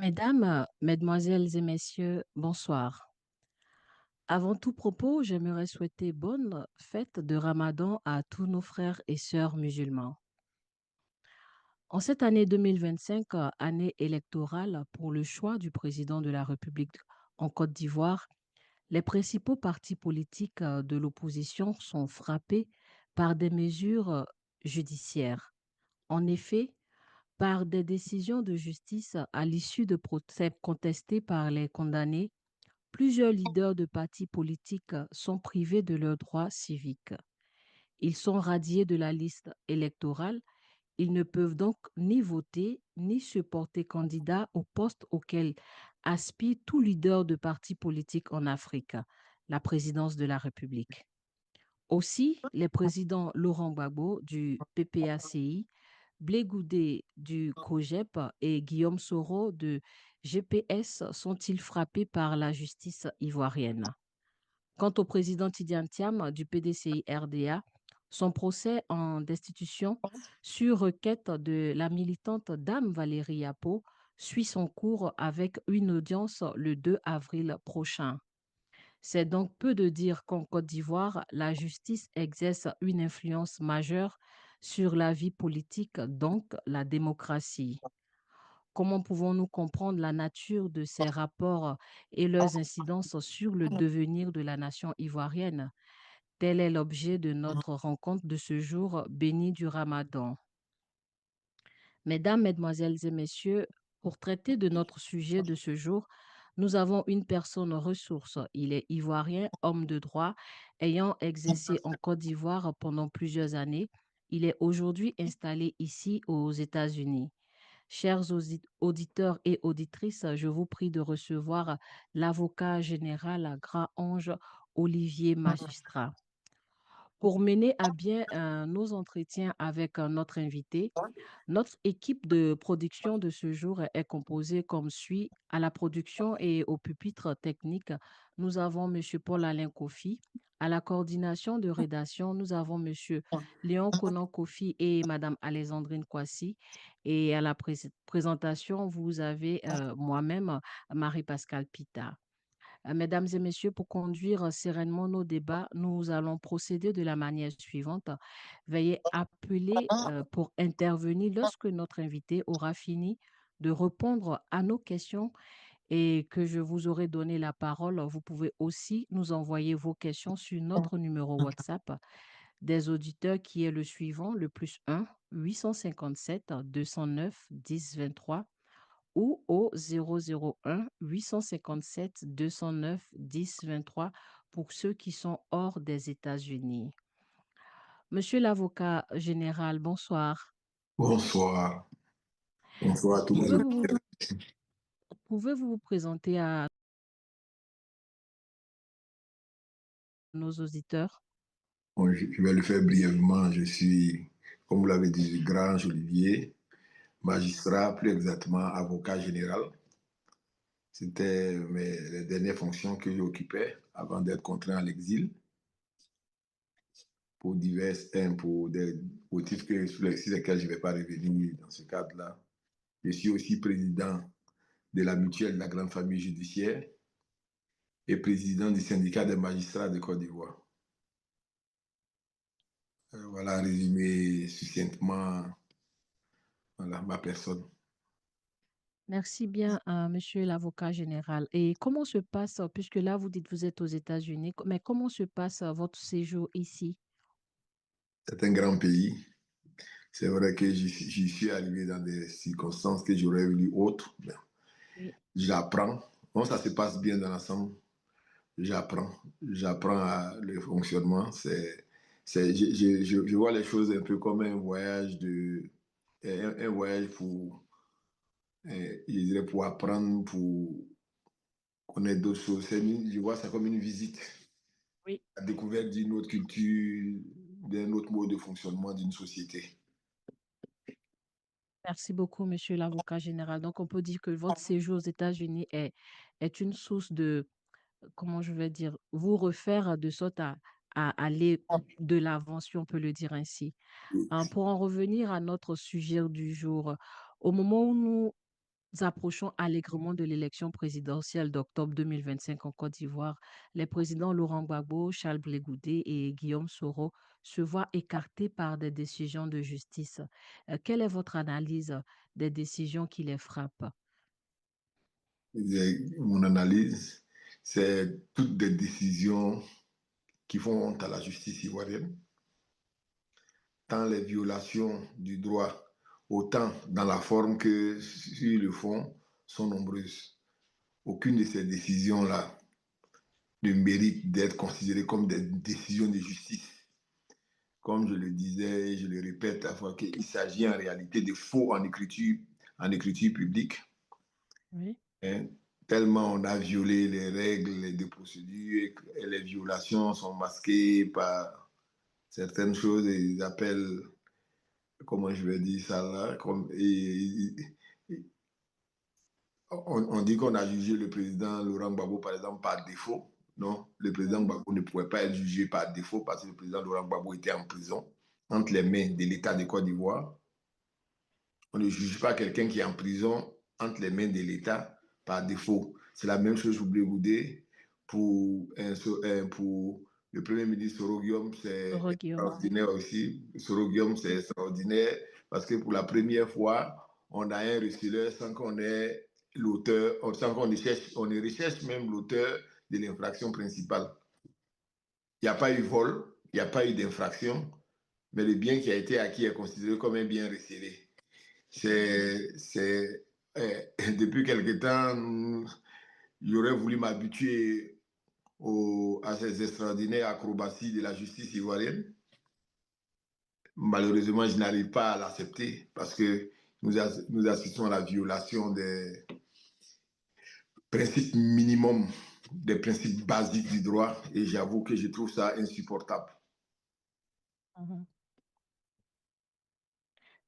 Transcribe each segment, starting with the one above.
Mesdames, mesdemoiselles et messieurs, bonsoir. Avant tout propos, j'aimerais souhaiter bonne fête de Ramadan à tous nos frères et sœurs musulmans. En cette année 2025, année électorale pour le choix du président de la République en Côte d'Ivoire, les principaux partis politiques de l'opposition sont frappés par des mesures judiciaires. En effet, par des décisions de justice à l'issue de procès contestés par les condamnés, plusieurs leaders de partis politiques sont privés de leurs droits civiques. Ils sont radiés de la liste électorale. Ils ne peuvent donc ni voter ni se porter candidat au poste auquel aspire tout leader de parti politique en Afrique, la présidence de la République. Aussi, les présidents Laurent Gbagbo du PPACI, Blé Goudé du COGEP et Guillaume Soro de GPS sont-ils frappés par la justice ivoirienne? Quant au président Tidiane Thiam du PDCI-RDA, son procès en destitution sur requête de la militante Dame Valérie Yapo suit son cours avec une audience le 2 avril prochain. C'est donc peu de dire qu'en Côte d'Ivoire, la justice exerce une influence majeure sur la vie politique, donc la démocratie. Comment pouvons-nous comprendre la nature de ces rapports et leurs incidences sur le devenir de la nation ivoirienne? Tel est l'objet de notre rencontre de ce jour béni du Ramadan. Mesdames, Mesdemoiselles et Messieurs, pour traiter de notre sujet de ce jour, nous avons une personne ressource. Il est ivoirien, homme de droit, ayant exercé en Côte d'Ivoire pendant plusieurs années. Il est aujourd'hui installé ici aux États-Unis. Chers auditeurs et auditrices, je vous prie de recevoir l'avocat général Grand-Ange Olivier Magistrat. Pour mener à bien nos entretiens avec notre invité, notre équipe de production de ce jour est composée comme suit. À la production et au pupitre technique, nous avons M. Paul-Alain Kofi. À la coordination de rédaction, nous avons M. Léon Conan Kofi et Mme Alexandrine Kwasi. Et à la présentation, vous avez moi-même, Marie-Pascale Pita. Mesdames et messieurs, pour conduire sereinement nos débats, nous allons procéder de la manière suivante. Veuillez appeler pour intervenir lorsque notre invité aura fini de répondre à nos questions et que je vous aurai donné la parole. Vous pouvez aussi nous envoyer vos questions sur notre numéro WhatsApp des auditeurs qui est le suivant, le plus 1 857 209 10 23 ou au 001 857 209 10 23 pour ceux qui sont hors des États-Unis. Monsieur l'avocat général, bonsoir. Bonsoir. Bonsoir à tous les Pouvez-vous auditeurs. pouvez-vous vous présenter à nos auditeurs? Bon, je vais le faire brièvement. Je suis, comme vous l'avez dit, Grange Olivier, magistrat, plus exactement avocat général. C'était les dernières fonctions que j'occupais avant d'être contraint à l'exil pour pour des motifs sur lesquels je ne vais pas revenir dans ce cadre-là. Je suis aussi président de la mutuelle de la grande famille judiciaire et président du syndicat des magistrats de Côte d'Ivoire. Voilà, résumé succinctement, voilà, ma personne. Merci bien, monsieur l'avocat général. Et comment se passe, puisque là vous dites vous êtes aux États-Unis, mais comment se passe votre séjour ici? C'est un grand pays. C'est vrai que j'y suis arrivé dans des circonstances que j'aurais voulu autres. Mais Oui. j'apprends. Bon, ça se passe bien dans l'ensemble. J'apprends. J'apprends le fonctionnement. Je vois les choses un peu comme un voyage un voyage je dirais pour apprendre, pour connaître d'autres choses. Je vois ça comme une visite. Oui. La découverte d'une autre culture, d'un autre mode de fonctionnement d'une société. Merci beaucoup, monsieur l'avocat général. Donc, on peut dire que votre séjour aux États-Unis est une source de, comment je vais dire, vous refaire de sorte à aller de l'avant, si on peut le dire ainsi. Pour en revenir à notre sujet du jour, au moment où nous approchons allègrement de l'élection présidentielle d'octobre 2025 en Côte d'Ivoire, les présidents Laurent Gbagbo, Charles Blé Goudé et Guillaume Soro se voient écartés par des décisions de justice. Quelle est votre analyse des décisions qui les frappent? Mon analyse, c'est toutes des décisions qui font honte à la justice ivoirienne, tant les violations du droit, autant dans la forme que sur le fond, sont nombreuses. Aucune de ces décisions-là ne mérite d'être considérée comme des décisions de justice. Comme je le disais et je le répète à fois qu'il s'agit en réalité de faux en écriture publique. Oui. Hein. Tellement on a violé les règles de procédure et les violations sont masquées par certaines choses et ils appellent, comment je vais dire ça là, on dit qu'on a jugé le président Laurent Gbagbo par exemple par défaut. Non, le président Mhm. Gbagbo ne pouvait pas être jugé par défaut parce que le président Laurent Gbagbo était en prison entre les mains de l'État de Côte d'Ivoire. On ne juge pas quelqu'un qui est en prison entre les mains de l'État par défaut. C'est la même chose pour Blé Goudé, pour le Premier ministre Soro Guillaume, c'est Soro Guillaume, oui. extraordinaire aussi. Soro Guillaume, c'est extraordinaire parce que pour la première fois, on a un receleur sans qu'on ait l'auteur, sans qu'on recherche, on ne recherche même l'auteur de l'infraction principale. Il n'y a pas eu vol, il n'y a pas eu d'infraction, mais le bien qui a été acquis est considéré comme un bien recelé. C'est depuis quelque temps, j'aurais voulu m'habituer à ces extraordinaires acrobaties de la justice ivoirienne. Malheureusement, je n'arrive pas à l'accepter parce que nous assistons à la violation des principes minimums, des principes basiques du droit et j'avoue que je trouve ça insupportable. Mhm.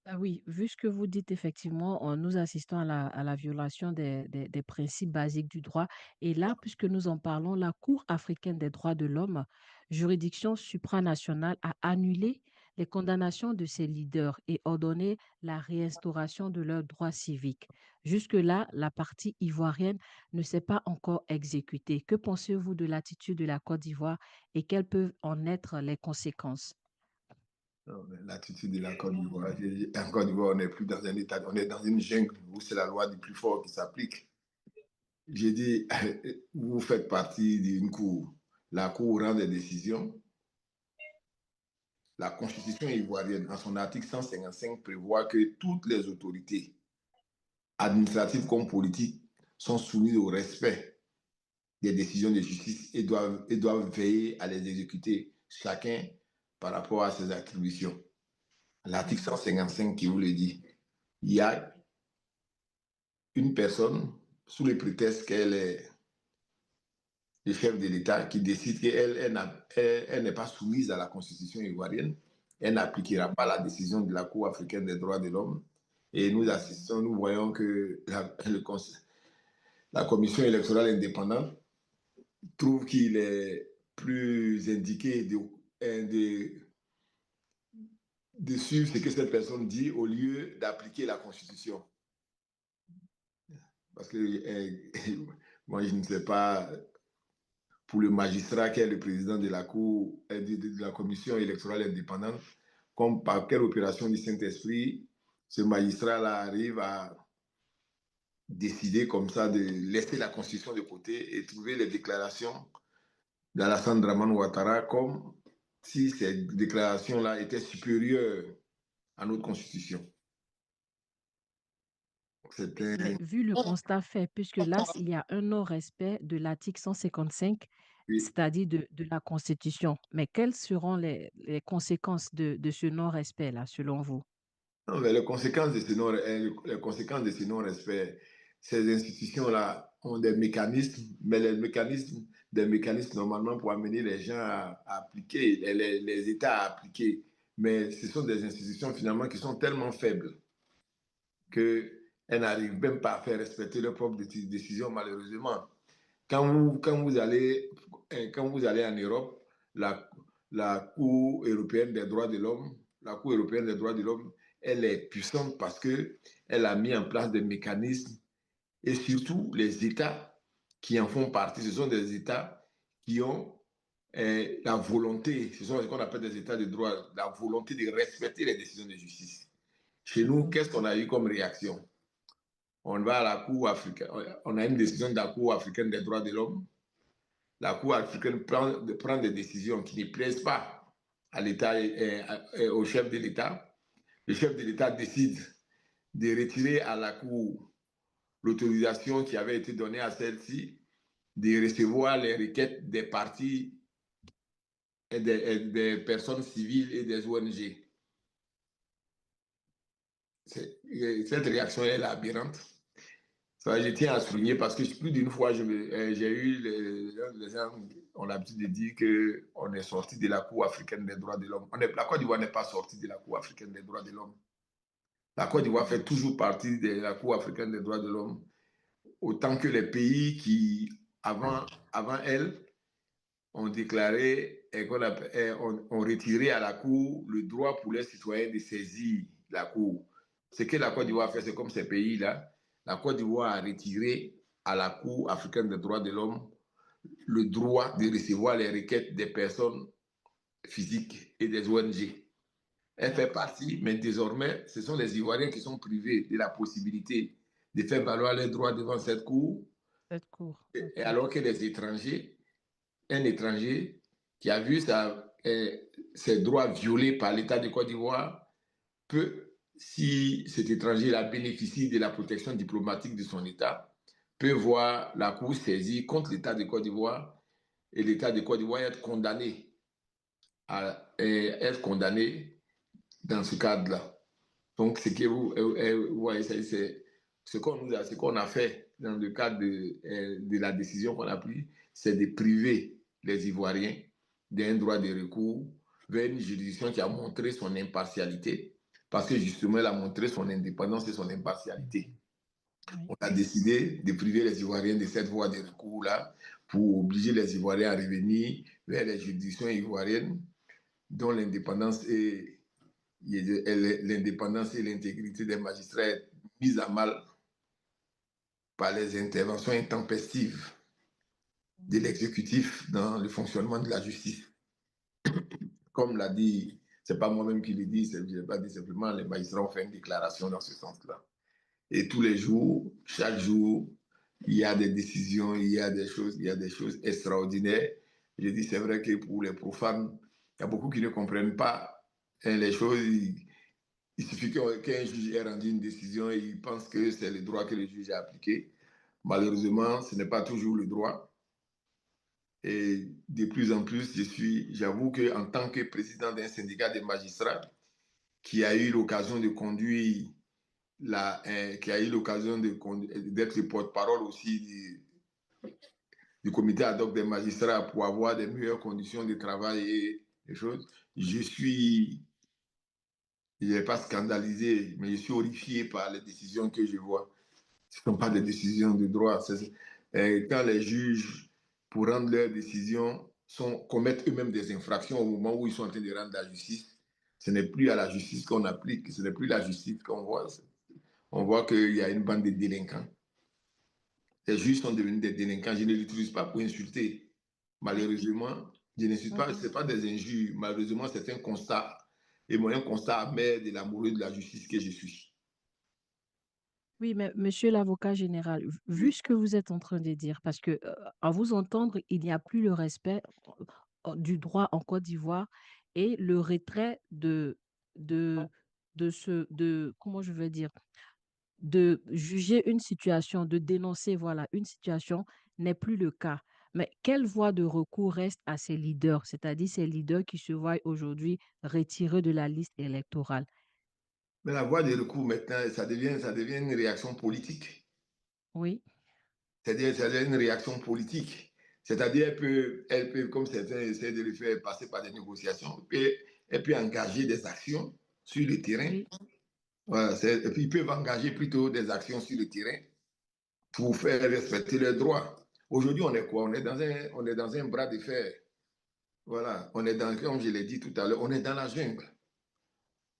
Ah oui, vu ce que vous dites, effectivement, nous assistons à la violation des principes basiques du droit. Et là, puisque nous en parlons, la Cour africaine des droits de l'homme, juridiction supranationale, a annulé les condamnations de ses leaders et ordonné la réinstauration de leurs droits civiques. Jusque-là, la partie ivoirienne ne s'est pas encore exécutée. Que pensez-vous de l'attitude de la Côte d'Ivoire et quelles peuvent en être les conséquences? L'attitude de la Côte d'Ivoire, en Côte d'Ivoire, on n'est plus dans un état, on est dans une jungle où c'est la loi du plus fort qui s'applique. J'ai dit, vous faites partie d'une cour. La cour rend des décisions. La constitution ivoirienne, en son article 155, prévoit que toutes les autorités, administratives comme politiques, sont soumises au respect des décisions de justice et doivent veiller à les exécuter, chacun par rapport à ses attributions. L'article Mhm. 155 qui vous le dit, il y a une personne, sous le prétexte qu'elle est le chef de l'État, qui décide qu'elle n'est pas soumise à la constitution ivoirienne, elle n'appliquera pas la décision de la Cour africaine des droits de l'homme. Et nous assistons, nous voyons que la commission électorale indépendante trouve qu'il est plus indiqué de suivre ce que cette personne dit au lieu d'appliquer la constitution. Parce que moi, je ne sais pas, pour le magistrat qui est le président de la Cour, de la commission électorale indépendante, comme par quelle opération du Saint-Esprit, ce magistrat-là arrive à décider comme ça de laisser la Constitution de côté et trouver les déclarations d'Alassane Draman Ouattara comme si ces déclarations-là étaient supérieures à notre Constitution. Mais C'était... vu le constat fait, puisque là, il y a un non-respect de l'article 155, Oui. c'est-à-dire de la Constitution. Mais quelles seront les conséquences de ce non-respect-là, selon vous? Non, mais les conséquences de ce non-respect, ces institutions-là ont des mécanismes, mais des mécanismes normalement pour amener les gens à appliquer, les États à appliquer. Mais ce sont des institutions finalement qui sont tellement faibles qu'elles n'arrivent même pas à faire respecter leurs propres décisions, malheureusement. Quand vous allez en Europe, la, la Cour européenne des droits de l'homme, la Cour européenne des droits de l'homme, elle est puissante parce que elle a mis en place des mécanismes et surtout les États qui en font partie. Ce sont des États qui ont la volonté, ce sont ce qu'on appelle des États de droit, la volonté de respecter les décisions de justice. Chez nous, qu'est-ce qu'on a eu comme réaction? On va à la Cour africaine, on a une décision de la Cour africaine des droits de l'homme. La Cour africaine prend des décisions qui ne plaisent pas à l'État et au chef de l'État. Le chef de l'État décide de retirer à la Cour l'autorisation qui avait été donnée à celle-ci de recevoir les requêtes des partis et des personnes civiles et des ONG. Cette réaction est aberrante. Ça, je tiens à souligner parce que plus d'une fois, j'ai eu les gens ont l'habitude de dire qu'on est sorti de la Cour africaine des droits de l'homme. La Côte d'Ivoire n'est pas sortie de la Cour africaine des droits de l'homme. La Côte d'Ivoire fait toujours partie de la Cour africaine des droits de l'homme, autant que les pays qui, avant elle, ont déclaré et ont retiré à la Cour le droit pour les citoyens de saisir la Cour. Ce que la Côte d'Ivoire fait, c'est comme ces pays-là. La Côte d'Ivoire a retiré à la Cour africaine des droits de l'homme le droit de recevoir les requêtes des personnes physiques et des ONG. Elle fait partie, mais désormais, ce sont les Ivoiriens qui sont privés de la possibilité de faire valoir leurs droits devant cette Cour, Cette cour. et OK. alors que les étrangers, un étranger qui a vu ses droits violés par l'État de Côte d'Ivoire peut, si cet étranger bénéficie de la protection diplomatique de son État, peut voir la Cour saisie contre l'État de Côte d'Ivoire et l'État de Côte d'Ivoire être condamné dans ce cadre-là. Donc, ce que vous voyez, c'est ce qu'on a fait dans le cadre de la décision qu'on a prise, c'est de priver les Ivoiriens d'un droit de recours vers une juridiction qui a montré son impartialité, parce que justement, elle a montré son indépendance et son impartialité. Oui. On a décidé de priver les Ivoiriens de cette voie de recours-là pour obliger les Ivoiriens à revenir vers les juridictions ivoiriennes dont l'indépendance et l'intégrité des magistrats est mise à mal par les interventions intempestives de l'exécutif dans le fonctionnement de la justice. Comme l'a dit, c'est pas moi-même qui le dis, je l'ai pas dit simplement, les magistrats ont fait une déclaration dans ce sens-là. Et tous les jours, chaque jour, il y a des décisions, il y a des choses extraordinaires. Je dis, c'est vrai que pour les profanes, il y a beaucoup qui ne comprennent pas les choses. Il suffit qu'un juge ait rendu une décision et il pense que c'est le droit que le juge a appliqué. Malheureusement, ce n'est pas toujours le droit. Et de plus en plus, j'avoue qu'en tant que président d'un syndicat de magistrats qui a eu l'occasion de conduire, qui a eu l'occasion d'être le porte-parole aussi du comité ad hoc des magistrats pour avoir des meilleures conditions de travail et des choses, je n'ai pas scandalisé, mais je suis horrifié par les décisions que je vois. Ce ne sont pas des décisions de droit. Quand les juges, pour rendre leurs décisions, commettent eux-mêmes des infractions au moment où ils sont en train de rendre la justice, ce n'est plus à la justice qu'on applique, ce n'est plus la justice qu'on voit. On voit qu'il y a une bande de délinquants. Les juges sont devenus des délinquants. Je ne l'utilise pas pour insulter. Malheureusement, je n'insulte pas, ce n'est pas des injures. Malheureusement, c'est un constat, et moi, un constat amer de l'amoureux de la justice que je suis. Oui, mais monsieur l'avocat général, vu Oui. ce que vous êtes en train de dire, parce que à vous entendre, il n'y a plus le respect du droit en Côte d'Ivoire et le retrait de, comment je veux dire, de juger une situation, de dénoncer, voilà, une situation n'est plus le cas. Mais quelle voie de recours reste à ces leaders, c'est-à-dire ces leaders qui se voient aujourd'hui retirés de la liste électorale? Mais la voie de recours, maintenant, ça devient une réaction politique. Oui, C'est-à-dire, ça devient une réaction politique. C'est-à-dire, elle peut, comme certains essaient de le faire, passer par des négociations. Elle peut engager des actions sur le terrain. oui, Voilà, et puis, ils peuvent engager plutôt des actions sur le terrain pour faire respecter leurs droits. Aujourd'hui, on est quoi? On est dans un bras de fer. Voilà, comme je l'ai dit tout à l'heure, on est dans la jungle.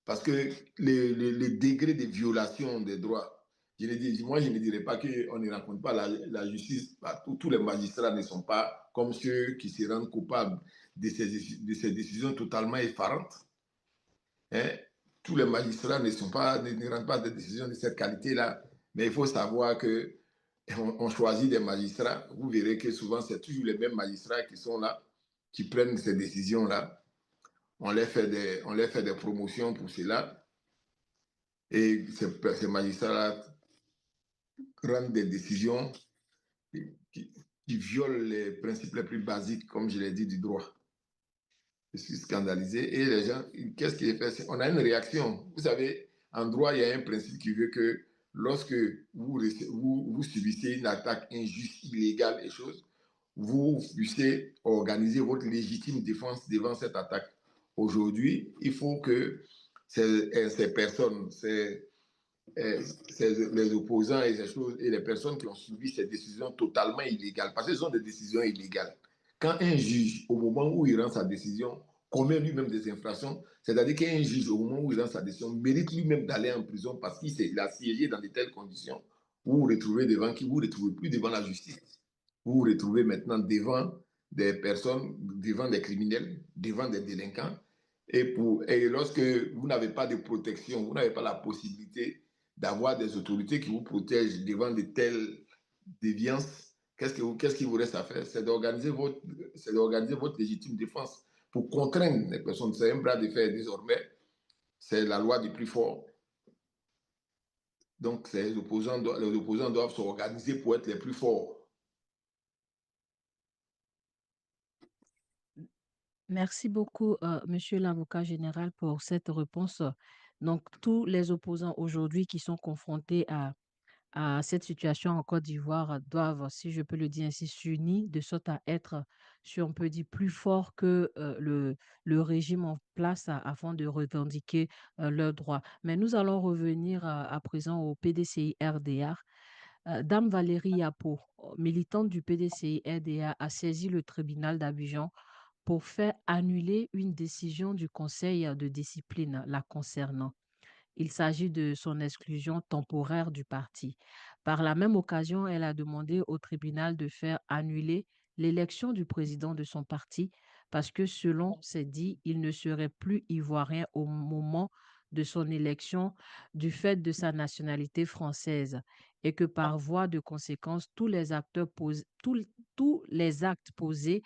Parce que les degrés de violation des droits moi, je ne dirais pas qu'on ne rencontre pas la justice. Tous les magistrats ne sont pas comme ceux qui se rendent coupables de ces décisions totalement effarantes. Hein. Tous les magistrats ne rendent pas des décisions de cette qualité-là. Mais il faut savoir que on choisit des magistrats. Vous verrez que souvent, c'est toujours les mêmes magistrats qui sont là, qui prennent ces décisions-là. On les fait des promotions pour cela. Et ces magistrats-là rendent des décisions qui, qui violent les principes les plus basiques, comme je l'ai dit, du droit. Je suis scandalisé. Et les gens, qu'est-ce qui est fait? On a une réaction. Vous savez, en droit, il y a un principe qui veut que lorsque vous subissez une attaque injuste, illégale et choses, vous puissiez organiser votre légitime défense devant cette attaque. Aujourd'hui, il faut que ces personnes, les opposants et ces choses, et les personnes qui ont suivi ces décisions totalement illégales, parce que ce sont des décisions illégales. Quand un juge, au moment où il rend sa décision, commet lui-même des infractions, c'est-à-dire qu'un juge, au moment où il rend sa décision, mérite lui-même d'aller en prison parce qu'il a siégé dans de telles conditions, vous vous retrouvez devant qui? Vous ne vous retrouvez plus devant la justice. Vous vous retrouvez maintenant devant des personnes, devant des criminels, devant des délinquants. Et lorsque vous n'avez pas de protection, vous n'avez pas la possibilité d'avoir des autorités qui vous protègent devant de telles déviances, qu'est-ce qu'il vous reste à faire? C'est d'organiser votre légitime défense pour contraindre les personnes. C'est un bras de fer désormais. C'est la loi du plus fort. Donc, les opposants doivent s'organiser pour être les plus forts. Merci beaucoup, Monsieur l'avocat général, pour cette réponse. Donc, tous les opposants aujourd'hui qui sont confrontés à cette situation en Côte d'Ivoire doivent, si je peux le dire ainsi, s'unir de sorte à être, si on peut dire, plus forts que le régime en place afin de revendiquer leurs droits. Mais nous allons revenir à présent au PDCI-RDA. Dame Valérie Yapo, militante du PDCI-RDA, a saisi le tribunal d'Abidjan pour faire annuler une décision du Conseil de discipline la concernant. Il s'agit de son exclusion temporaire du parti. Par la même occasion, elle a demandé au tribunal de faire annuler l'élection du président de son parti parce que, selon ses dits, il ne serait plus ivoirien au moment de son élection du fait de sa nationalité française et que par voie de conséquence, tous les actes posés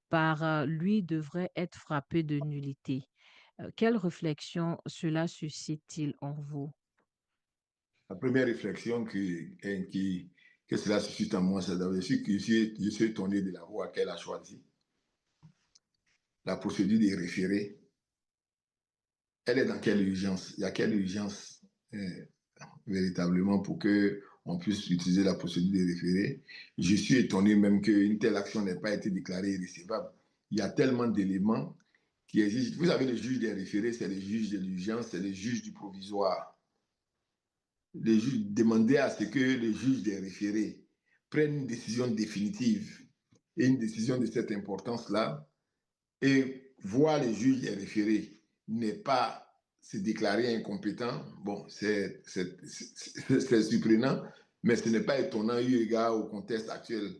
par lui devraient être frappés de nullité. Quelle réflexion cela suscite-t-il en vous? La première réflexion que cela suscite en moi, c'est d'abord, je suis étonné de la voie qu'elle a choisie. La procédure des référés, elle est dans quelle urgence? Il y a quelle urgence véritablement pour qu'on puisse utiliser la procédure des référés? Je suis étonné même qu'une telle action n'ait pas été déclarée irrécevable. Il y a tellement d'éléments qui exigent. Vous savez, les juges des référés, c'est les juges de l'urgence, c'est les juges du provisoire. Les juges demandaient à ce que les juges des référés prennent une décision définitive et une décision de cette importance-là, et voir les juges des référés n'est pas se déclarer incompétent. Bon, c'est surprenant, mais ce n'est pas étonnant eu égard au contexte actuel,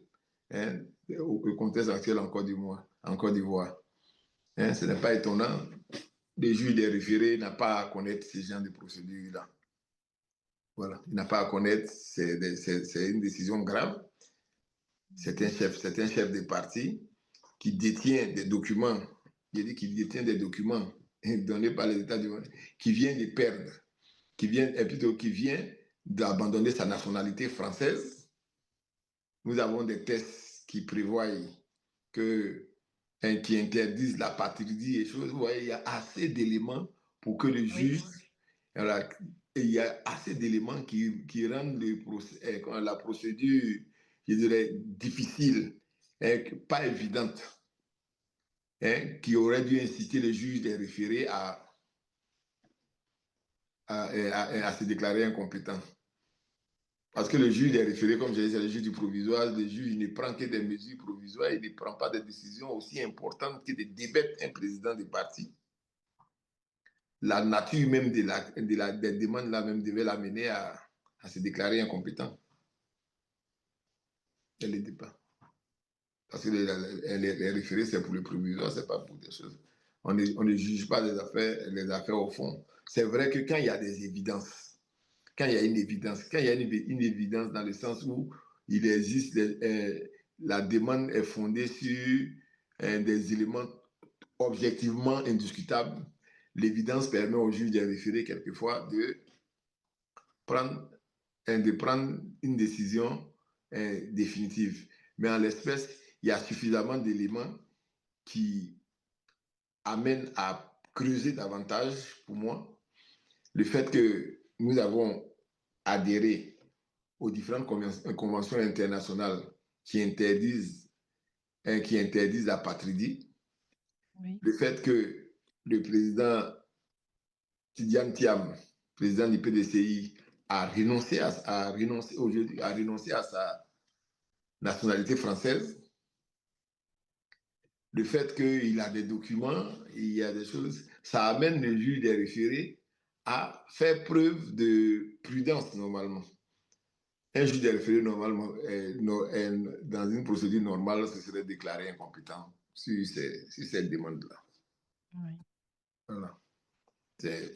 hein, au contexte actuel en Côte d'Ivoire. Hein, ce n'est pas étonnant. Les juges des référés n'ont pas à connaître ce genre de procédure-là. Voilà, il n'a pas à connaître, c'est une décision grave. C'est un chef de parti qui détient des documents, il dit qu'il détient des documents donnés par les États du monde, qui vient de perdre, qui vient d'abandonner sa nationalité française. Nous avons des tests qui prévoient qui interdisent la patrie et choses. Vous voyez, il y a assez d'éléments pour que le Oui. juge, voilà, il y a assez d'éléments qui rendent la procédure, je dirais, difficile, pas évidente, qui aurait dû inciter le juge des référés à se déclarer incompétent. Parce que le juge des référés, comme je disais, c'est le juge du provisoire. Le juge ne prend que des mesures provisoires, il ne prend pas des décisions aussi importantes que de débattre un président de parti. La nature même des demandes là même devait l'amener à se déclarer incompétent. Elle n'était pas. Parce que les référés, c'est pour le provisoire, c'est pas pour des choses. On ne juge pas les affaires au fond. C'est vrai que quand il y a des évidences, quand il y a une évidence, quand il y a une évidence dans le sens où il existe, la demande est fondée sur des éléments objectivement indiscutables, l'évidence permet au juge des référés quelquefois prendre, de prendre une décision définitive. Mais en l'espèce, il y a suffisamment d'éléments qui amènent à creuser davantage, pour moi, le fait que nous avons adhéré aux différentes conventions internationales qui interdisent la patridie, Oui. le fait que le président Tidiane Thiam, président du PDCI, a renoncé à sa nationalité française, le fait qu'il a des documents, il y a des choses, ça amène le juge des référés à faire preuve de prudence normalement. Un juge des référés, normalement, dans une procédure normale, se serait déclaré incompétent sur cette demande-là. Oui. Voilà.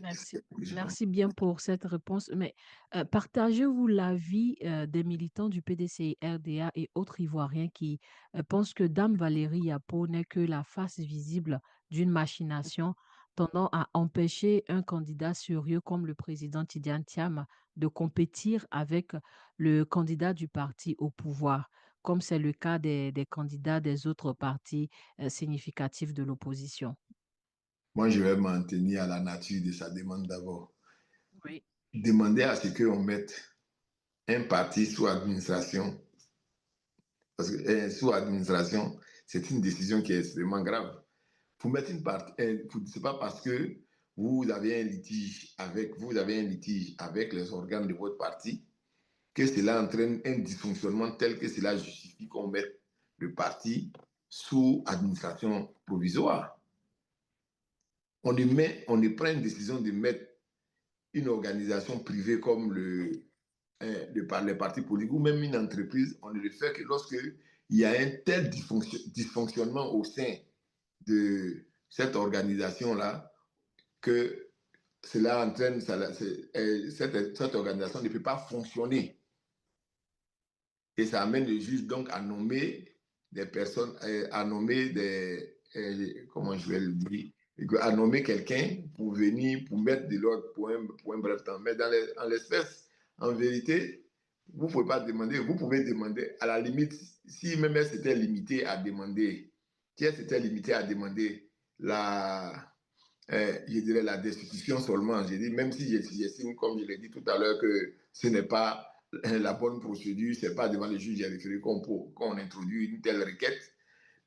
Merci. Je pense. Merci bien pour cette réponse. Mais partagez-vous l'avis des militants du PDCI, RDA et autres Ivoiriens qui pensent que Dame Valérie Yapo n'est que la face visible d'une machination tendant à empêcher un candidat sérieux comme le président Tidiane Thiam de compétir avec le candidat du parti au pouvoir, comme c'est le cas des candidats des autres partis significatifs de l'opposition? Moi, je vais m'en tenir à la nature de sa demande d'abord. Oui. Demander à ce qu'on mette un parti sous administration, parce que sous administration, c'est une décision qui est extrêmement grave. Pour mettre une partie, c'est pas parce que vous avez un litige avec les organes de votre parti que cela entraîne un dysfonctionnement tel que cela justifie qu'on mette le parti sous administration provisoire. On ne prend une décision de mettre une organisation privée comme les partis politiques ou même une entreprise, on ne le fait que lorsque il y a un tel dysfonctionnement au sein de cette organisation-là que cela entraîne, cette organisation ne peut pas fonctionner. Et ça amène le juge donc à nommer des personnes, à nommer comment je vais le dire, à nommer quelqu'un pour venir, pour mettre de l'ordre pour un bref temps. Mais en l'espèce, en vérité, vous ne pouvez pas demander, vous pouvez demander, à la limite, si même elle s'était limitée à demander, si elle s'était limitée à demander je dirais la destitution seulement, je dis, même si j'estime, comme je l'ai dit tout à l'heure, que ce n'est pas la bonne procédure, ce n'est pas devant le juge des référés qu'on introduit une telle requête.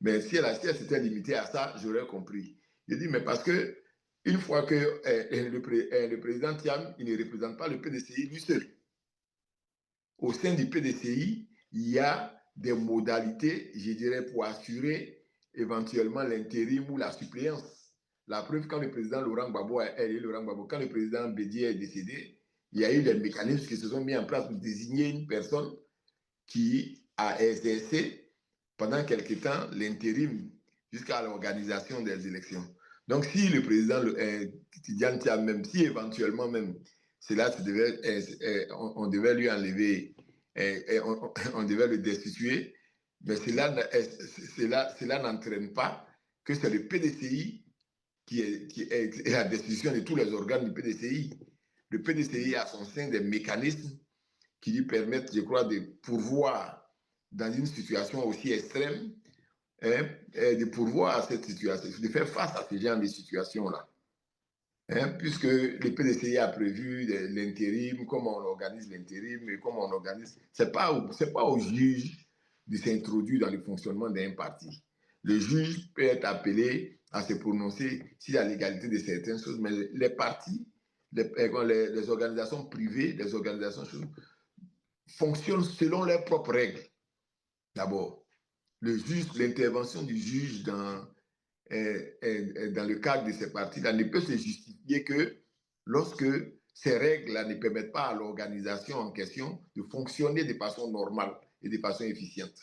Mais si elle s'était limitée à ça, j'aurais compris. Je dis, mais parce que une fois que le président Thiam, il ne représente pas le PDCI lui seul. Au sein du PDCI, il y a des modalités, je dirais, pour assurer éventuellement l'intérim ou la suppléance. La preuve, quand le président Laurent Gbagbo, quand le président Bédié est décédé, il y a eu des mécanismes qui se sont mis en place pour désigner une personne qui a exercé pendant quelque temps l'intérim jusqu'à l'organisation des élections. Donc, si le président Tidiane Thiam, même si éventuellement même cela on devait lui enlever, on devait le destituer, mais cela n'entraîne pas que c'est le PDCI qui est la destitution de tous les organes du PDCI. Le PDCI a son sein des mécanismes qui lui permettent, je crois, de pourvoir dans une situation aussi extrême, de pourvoir à cette situation, de faire face à ce genre de situation-là. Puisque le PDCI a prévu l'intérim, comment on organise l'intérim et comment on organise. Ce n'est pas au juge de s'introduire dans le fonctionnement d'un parti. Le juge peut être appelé à se prononcer sur la légalité de certaines choses, mais les partis, les organisations privées, les organisations fonctionnent selon leurs propres règles. D'abord, l'intervention du juge dans le cadre de ces partis-là ne peut se justifier que lorsque ces règles-là ne permettent pas à l'organisation en question de fonctionner de façon normale et de façon efficiente.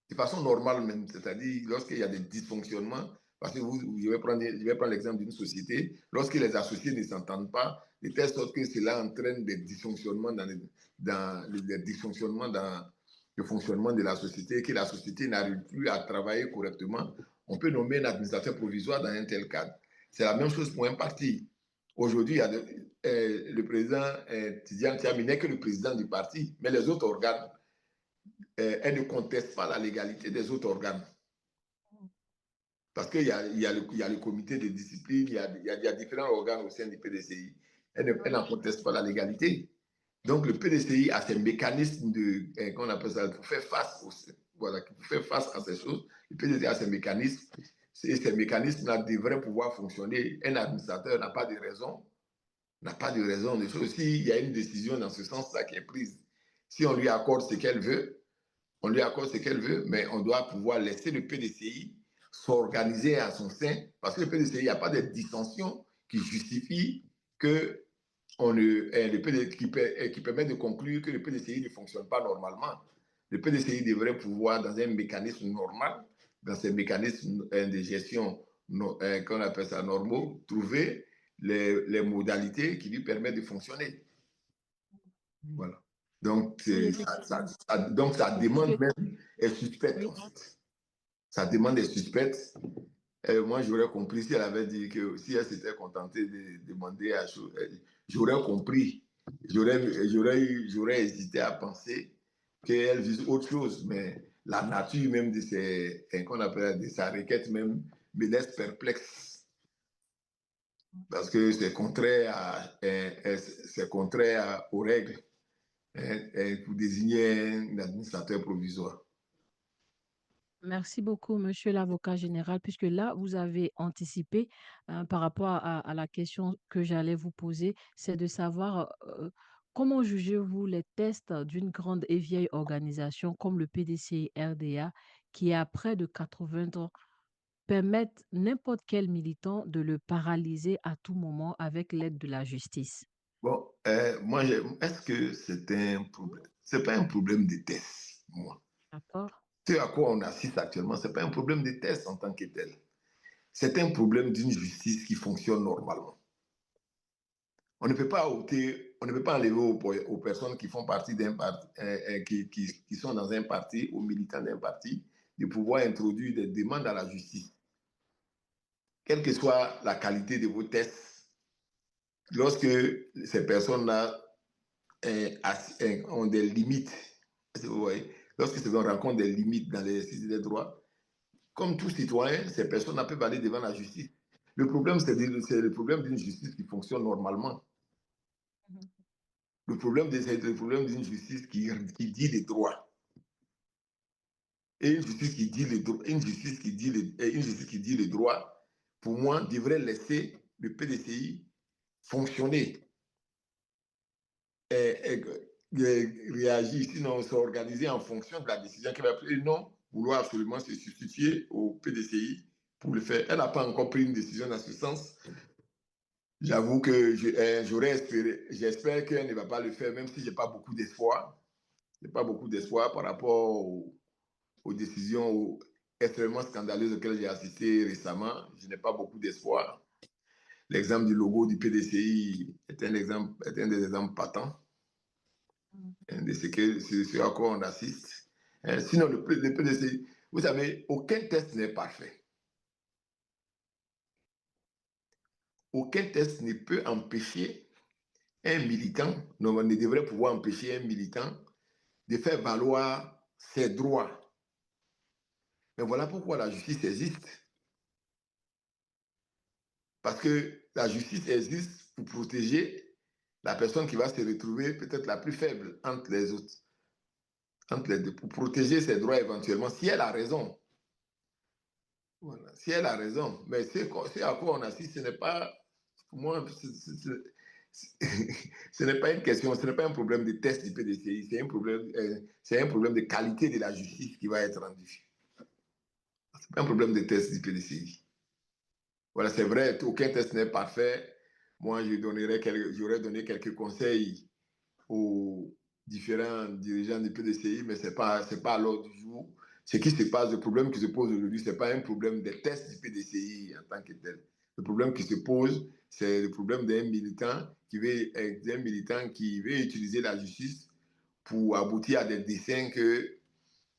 De façon normale même, c'est-à-dire lorsqu'il y a des dysfonctionnements, parce que je vais prendre l'exemple d'une société, lorsque les associés ne s'entendent pas, de telle sorte que cela entraîne des dysfonctionnements des dysfonctionnements dans le fonctionnement de la société, que la société n'arrive plus à travailler correctement, on peut nommer un administrateur provisoire dans un tel cadre. C'est la même chose pour un parti. Aujourd'hui, le président Tidiane Tiami n'est que le président du parti, mais les autres organes, elle ne conteste pas la légalité des autres organes. Parce qu'il y a le comité de discipline, il y a différents organes au sein du PDCI. Elle n'en conteste pas la légalité. Donc, le PDCI a ses mécanismes qu'on appelle ça, pour faire face, pour faire face à ces choses. Le PDCI a ses mécanismes, et ces mécanismes-là devraient pouvoir fonctionner. Un administrateur n'a pas de raison, de choses. S'il y a une décision dans ce sens-là qui est prise, si on lui accorde ce qu'elle veut, mais on doit pouvoir laisser le PDCI s'organiser à son sein, parce que le PDCI, il n'y a pas de dissension qui justifie que qui permet de conclure que le PDCI ne fonctionne pas normalement. Le PDCI devrait pouvoir, dans un mécanisme normal, dans ces mécanismes de gestion qu'on appelle ça normaux, trouver les modalités qui lui permettent de fonctionner. Voilà. Donc, Oui, effectivement. ça demande Monsieur, même est suspecte, oui. en fait. Sa demande est suspecte. Moi, j'aurais compris si elle avait dit que si elle s'était contentée de demander à chose, j'aurais compris. J'aurais hésité à penser qu'elle vise autre chose, mais la nature même qu'on appelle de sa requête même me laisse perplexe parce que c'est contraire aux règles pour désigner un administrateur provisoire. Merci beaucoup, monsieur l'avocat général, puisque là, vous avez anticipé par rapport à la question que j'allais vous poser, c'est de savoir comment jugez-vous les tests d'une grande et vieille organisation comme le PDCI-RDA, qui a près de 80 ans, permettent n'importe quel militant de le paralyser à tout moment avec l'aide de la justice. Bon, est-ce que c'est un problème? C'est pas un problème de test, moi. D'accord? Ce à quoi on assiste actuellement, c'est pas un problème de test en tant que tel. C'est un problème d'une justice qui fonctionne normalement. On ne peut pas on ne peut pas enlever aux personnes qui font partie d'un parti, qui sont dans un parti, aux militants d'un parti, de pouvoir introduire des demandes à la justice. Quelle que soit la qualité de vos tests, lorsque ces personnes-là ont des limites, vous voyez, lorsque ces personnes rencontrent des limites dans l'exercice des droits, comme tout citoyen, ces personnes peuvent aller devant la justice. Le problème, c'est le problème d'une justice qui fonctionne normalement. Mhm. C'est le problème d'une justice qui dit les droits. Et une justice qui dit les droits, une justice qui dit les droits, pour moi, devrait laisser le PDCI fonctionner et réagir, sinon s'organiser en fonction de la décision qu'elle va prendre. Et non, vouloir absolument se substituer au PDCI pour le faire. Elle n'a pas encore pris une décision dans ce sens. J'avoue que j'aurais espéré, j'espère qu'elle ne va pas le faire, même si je n'ai pas beaucoup d'espoir. Je n'ai pas beaucoup d'espoir par rapport aux décisions extrêmement scandaleuses auxquelles j'ai assisté récemment. Je n'ai pas beaucoup d'espoir. L'exemple du logo du PDCI est un des exemples patents de ce à quoi on assiste. Sinon, le PDCI, vous savez, aucun test n'est parfait. Aucun test ne peut empêcher un militant, non, ne devrait pouvoir empêcher un militant de faire valoir ses droits. Mais voilà pourquoi la justice existe. Parce que la justice existe pour protéger la personne qui va se retrouver peut-être la plus faible entre les autres, entre les deux, pour protéger ses droits éventuellement, si elle a raison. Voilà, si elle a raison. Mais c'est à quoi on assiste, ce n'est pas, pour moi, ce n'est pas une question, ce n'est pas un problème de test du PDCI, c'est un problème de qualité de la justice qui va être rendue. Ce n'est pas un problème de test du PDCI. Voilà, c'est vrai, aucun test n'est parfait. moi, j'aurais donné quelques conseils aux différents dirigeants du PDCI, mais c'est pas à l'ordre du jour. Ce qui se passe, le problème qui se pose aujourd'hui, ce n'est pas un problème des tests du PDCI en tant que tel. Le problème qui se pose, c'est le problème d'un militant qui veut utiliser la justice pour aboutir à des dessins que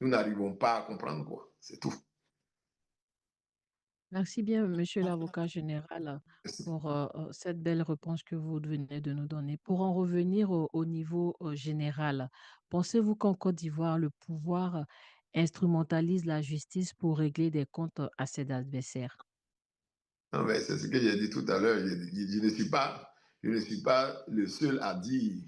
nous n'arrivons pas à comprendre, quoi. C'est tout. Merci bien, monsieur l'avocat général, pour cette belle réponse que vous venez de nous donner. Pour en revenir au niveau général, pensez-vous qu'en Côte d'Ivoire, le pouvoir instrumentalise la justice pour régler des comptes à ses adversaires? Non, mais c'est ce que j'ai dit tout à l'heure. Je ne suis pas le seul à dire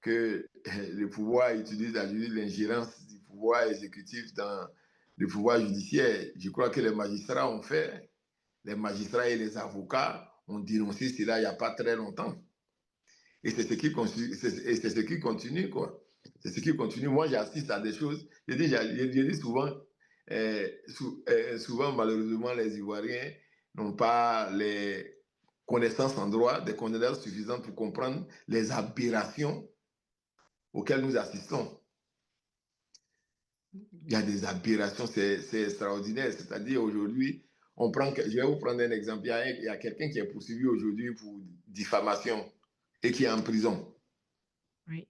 que le pouvoir utilise l'ingérence du pouvoir exécutif dans le pouvoir judiciaire. Je crois que les magistrats ont fait, les magistrats et les avocats ont dénoncé cela il n'y a pas très longtemps. Et c'est ce qui continue, quoi. C'est ce qui continue. Moi, j'assiste à des choses. Je dis souvent, souvent, malheureusement, les Ivoiriens n'ont pas les connaissances en droit, des connaissances suffisantes pour comprendre les aberrations auxquelles nous assistons. Il y a des aberrations, c'est extraordinaire. C'est-à-dire aujourd'hui, je vais vous prendre un exemple. Il y a quelqu'un qui est poursuivi aujourd'hui pour diffamation et qui est en prison. Oui.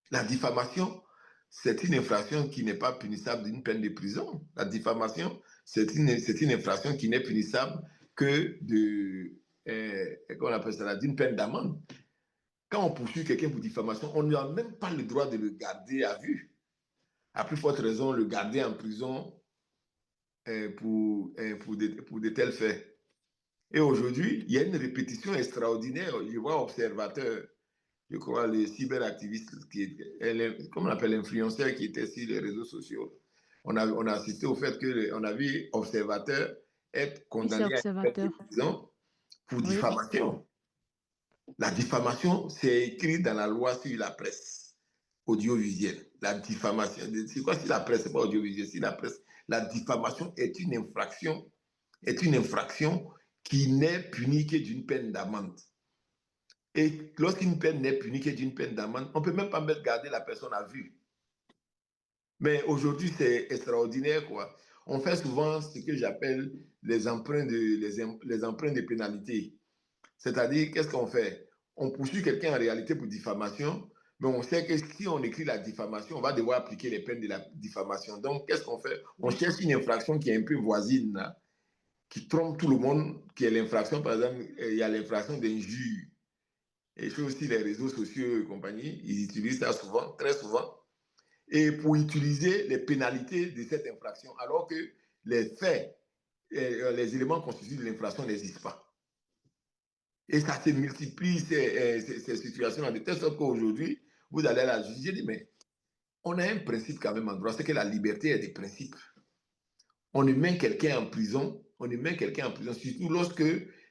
La diffamation, c'est une infraction qui n'est pas punissable d'une peine de prison. La diffamation, c'est une infraction qui n'est punissable que qu'on appelle ça, d'une peine d'amende. Quand on poursuit quelqu'un pour diffamation, on n'a même pas le droit de le garder à vue. À plus forte raison, le garder en prison pour de tels faits. Et aujourd'hui, il y a une répétition extraordinaire. Je vois observateur, je crois, les cyberactivistes, comme on appelle l'influenceur qui était sur les réseaux sociaux. On a assisté au fait qu'on a vu observateur être Oui, c'est condamné à une peine de observateur. prison pour Oui. diffamation. La diffamation, c'est écrit dans la loi sur la presse audiovisuelle. La diffamation, c'est quoi si la presse, c'est pas audiovisuel, si la presse, la diffamation est une infraction qui n'est punie que d'une peine d'amende. Et lorsqu'une peine n'est punie que d'une peine d'amende, on ne peut même pas mettre garder la personne à vue. Mais aujourd'hui, c'est extraordinaire, quoi. On fait souvent ce que j'appelle les emprunts de pénalité. C'est-à-dire, qu'est-ce qu'on fait? On poursuit quelqu'un en réalité pour diffamation, mais on sait que si on écrit la diffamation, on va devoir appliquer les peines de la diffamation. Donc, qu'est-ce qu'on fait? On Oui. cherche une infraction qui est un peu voisine, là, qui trompe tout le monde, qui est l'infraction, par exemple, il y a l'infraction d'injure. Et puis aussi les réseaux sociaux et compagnie, ils utilisent ça souvent, très souvent, et pour utiliser les pénalités de cette infraction, alors que les faits, les éléments constitutifs de l'infraction n'existent pas. Et ça se multiplie, ces situations-là, de telle sorte qu'aujourd'hui, vous allez à la justice, j'ai dit, mais on a un principe quand même en droit, c'est que la liberté est des principes. On ne met quelqu'un en prison, surtout lorsque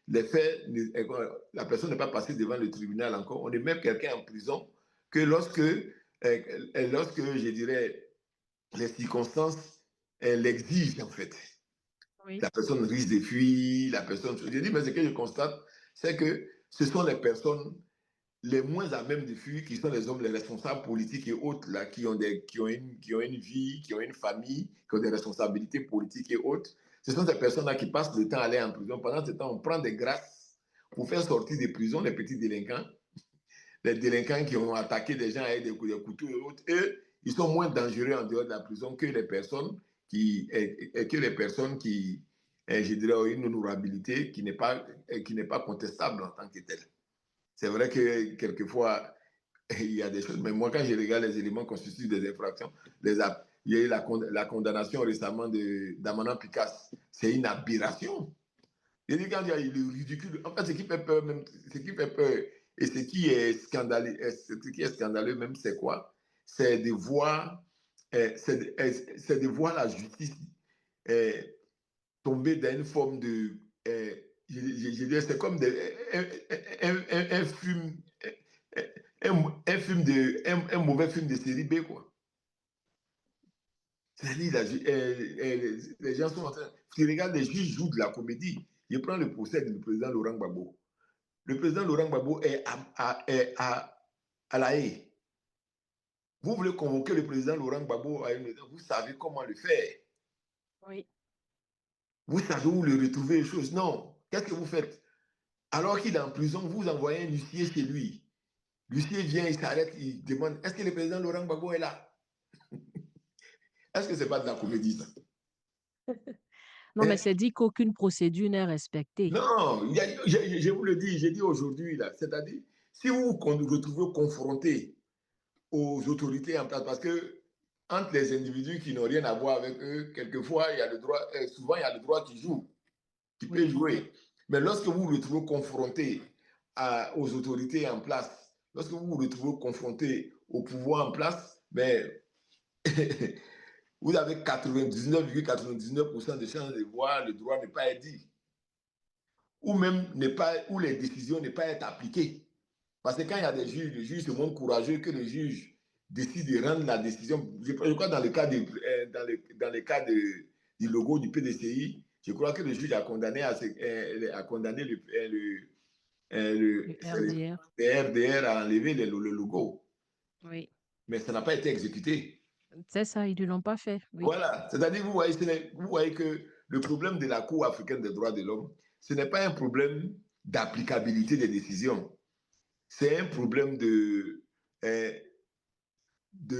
les faits, la personne n'est pas passée devant le tribunal encore, on ne met quelqu'un en prison que lorsque je dirais, les circonstances l'exigent en fait. Oui. La personne risque de fuir, la personne... Je dis, mais ce que je constate, c'est que ce sont les personnes les moins à même de fuir, qui sont les hommes, les responsables politiques et autres, là, qui ont une vie, qui ont une famille, qui ont des responsabilités politiques et autres. Ce sont ces personnes-là qui passent le temps à aller en prison. Pendant ce temps, on prend des grâces pour faire sortir des prisons les petits délinquants, les délinquants qui ont attaqué des gens avec des couteaux et autres. Eux, ils sont moins dangereux en dehors de la prison que les personnes je dirais, ont une honorabilité qui n'est pas contestable en tant que telle. C'est vrai que quelquefois, il y a des choses, mais moi, quand je regarde les éléments constitutifs des infractions, il y a eu la condamnation récemment d'Amana Picasse. C'est une aberration. Je dis quand il y a le ridicule, en fait, ce qui fait peur, même, ce qui fait peur, et ce qui est scandaleux même, c'est quoi? C'est de voir, c'est de voir la justice euh, tomber dans une forme de, je dirais, c'est comme un film, un mauvais film de série B, quoi. C'est-à-dire, les gens sont en train, tu regardes, les juges jouent de la comédie. Je prends le procès du président Laurent Gbagbo. Le président Laurent Gbagbo est à La Haye. Vous voulez convoquer le président Laurent Gbagbo à une maison, vous savez comment le faire. Oui. Vous savez où le retrouver, les choses. Non. Qu'est-ce que vous faites? Alors qu'il est en prison, vous envoyez un huissier chez lui. L'huissier vient, il s'arrête, il demande, est-ce que le président Laurent Gbagbo est là? Est-ce que ce n'est pas de la comédie, ça? Non, mais Hein? c'est dit qu'aucune procédure n'est respectée. Non, je vous le dis, j'ai dit aujourd'hui, là, c'est-à-dire, si vous vous retrouvez confronté aux autorités en place, parce que entre les individus qui n'ont rien à voir avec eux, quelquefois, il y a le droit, souvent, il y a le droit qui joue, qui peut Oui. jouer. Mais lorsque vous vous retrouvez confronté aux autorités en place, lorsque vous vous retrouvez confronté au pouvoir en place, ben, vous avez 99,99% de chances de voir le droit ne pas être dit, ou même ne pas, où les décisions ne pas être appliquées. Parce que quand il y a des juges, les juges se montrent courageux que le juge décide de rendre la décision. Je crois dans le cas, dans le cas du logo du PDCI, je crois que le juge a condamné, a condamné Le RDR. le RDR à enlever le logo. Oui. Mais ça n'a pas été exécuté. C'est ça, ils ne l'ont pas fait. Oui. Voilà. C'est-à-dire, vous voyez que le problème de la Cour africaine des droits de l'homme, ce n'est pas un problème d'applicabilité des décisions. C'est un problème euh, de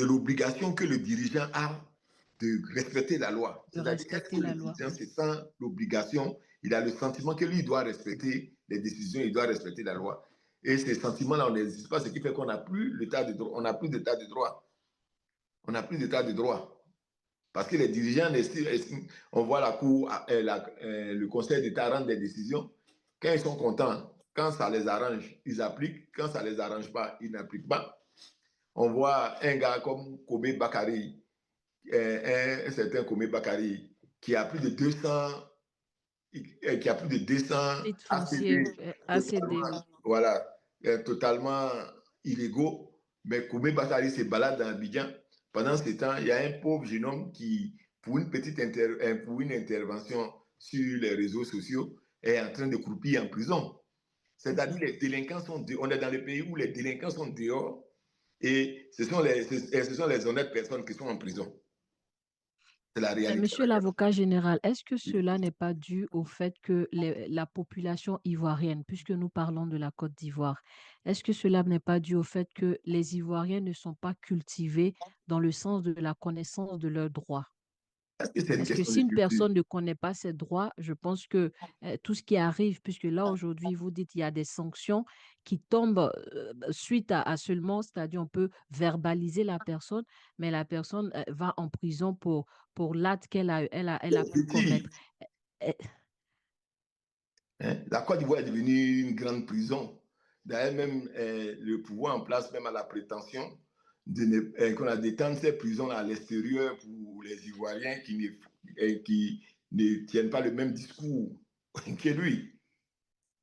l'obligation que le dirigeant a de respecter la loi. De C'est-à-dire, est-ce respecter que le la loi. dirigeant Oui. se sent l'obligation, il a le sentiment que lui, il doit respecter les décisions, il doit respecter la loi. Et ces sentiments-là, on n'existe pas, ce qui fait qu'on n'a plus l'état de droit. On n'a plus d'état de droit. On n'a plus d'état de droit. Parce que les dirigeants, on voit la Cour, le Conseil d'État rendre des décisions. Quand ils sont contents, quand ça les arrange, ils appliquent. Quand ça ne les arrange pas, ils n'appliquent pas. On voit un gars comme Kobe Bakari, un certain Kobe Bakari, qui a plus de 200, qui a plus de 200 Titre foncier, ACD, ACD, totalement, oui. voilà, totalement illégaux. Mais Kobe Bakari se balade dans Abidjan. Pendant ce temps, il y a un pauvre jeune homme qui, pour pour une intervention sur les réseaux sociaux, est en train de croupir en prison. C'est C'est-à-dire ça. les délinquants sont dehors. On est dans le pays où les délinquants sont dehors et ce sont les honnêtes personnes qui sont en prison. C'est la réalité. Monsieur l'avocat général, est-ce que cela n'est pas dû au fait que la population ivoirienne, puisque nous parlons de la Côte d'Ivoire, est-ce que cela n'est pas dû au fait que les Ivoiriens ne sont pas cultivés dans le sens de la connaissance de leurs droits? Est-ce que c'est une Parce que question de si une culture? personne ne connaît pas ses droits, je pense que tout ce qui arrive, puisque là aujourd'hui, vous dites qu'il y a des sanctions qui tombent suite à seulement, c'est-à-dire on peut verbaliser la personne, mais la personne va en prison pour l'acte elle a Je pu dis, commettre. Eh, hein, la Côte d'Ivoire est devenue une grande prison. D'ailleurs, même le pouvoir en place, même à la prétention qu'on a d'étendre ces prisons à l'extérieur pour les Ivoiriens qui ne tiennent pas le même discours que lui.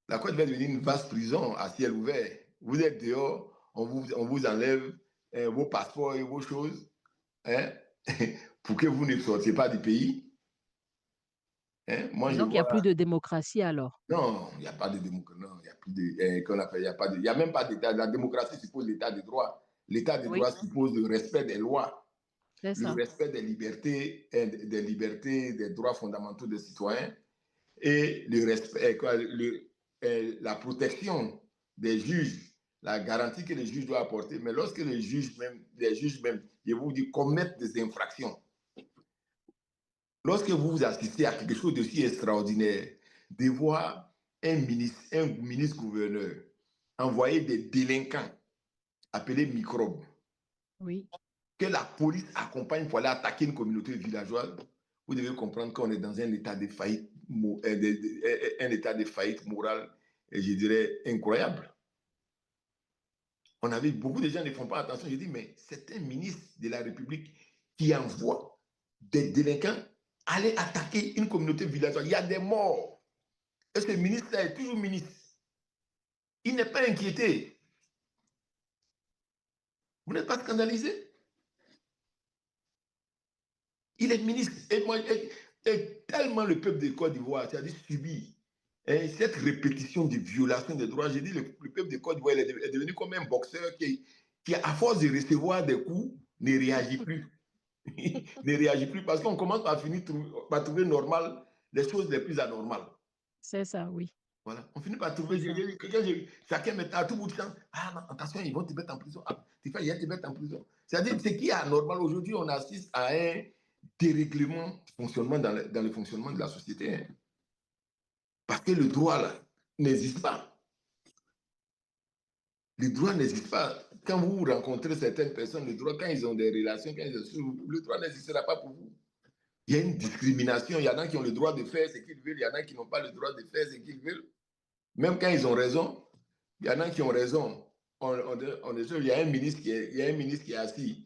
La Côte va devenir une vaste prison à ciel ouvert. Vous êtes dehors, on vous enlève vos passeports et vos choses, hein, pour que vous ne sortiez pas du pays. Hein. Moi, et je donc, il n'y a plus vois. de démocratie alors. Non, il n'y a pas de démocratie. Non, il n'y a plus de. Qu'on appelle, il y a même pas d'état. La démocratie suppose l'état de droit. L'état de droit Oui, suppose le respect des lois, c'est le ça. respect des libertés, des droits fondamentaux des citoyens et le respect, la protection des juges, la garantie que les juges doivent apporter. Mais lorsque les juges même, je vous dis, commettent des infractions, lorsque vous assistez à quelque chose de si extraordinaire, de voir un ministre gouverneur envoyer des délinquants appelés microbes, Oui. que la police accompagne pour aller attaquer une communauté villageoise, vous devez comprendre qu'on est dans un état de faillite, un état de faillite morale, et je dirais incroyable. On avait beaucoup de gens ne font pas attention. Je dis, mais c'est un ministre de la République qui envoie des délinquants aller attaquer une communauté villageoise. Il y a des morts. Et ce ministre-là est toujours ministre. Il n'est pas inquiété. Vous n'êtes pas scandalisé? Il est ministre. Et tellement le peuple de Côte d'Ivoire, c'est-à-dire subit Et cette répétition de violations des droits, j'ai dit, le peuple de Côte d'Ivoire est devenu comme un boxeur qui, à force de recevoir des coups, ne réagit plus. Ne réagit plus parce qu'on commence par finir par trouver normal les choses les plus anormales. C'est ça, oui. Voilà. On finit par C'est trouver, ça. chacun met à tout bout de champ. Ah non, attention, ils vont te mettre en prison. Ah, ils vont te mettre en prison. C'est-à-dire, ce qui est anormal aujourd'hui, on assiste à un dérèglement fonctionnement dans le fonctionnement de la société. Hein. Parce que le droit, là, n'existe pas. Le droit n'existe pas. Quand vous rencontrez certaines personnes, le droit, quand ils ont des relations, le droit n'existera pas pour vous. Il y a une discrimination. Il y en a qui ont le droit de faire ce qu'ils veulent. Il y en a qui n'ont pas le droit de faire ce qu'ils veulent. Même quand ils ont raison, il y en a qui ont raison. Il y a un ministre qui est assis.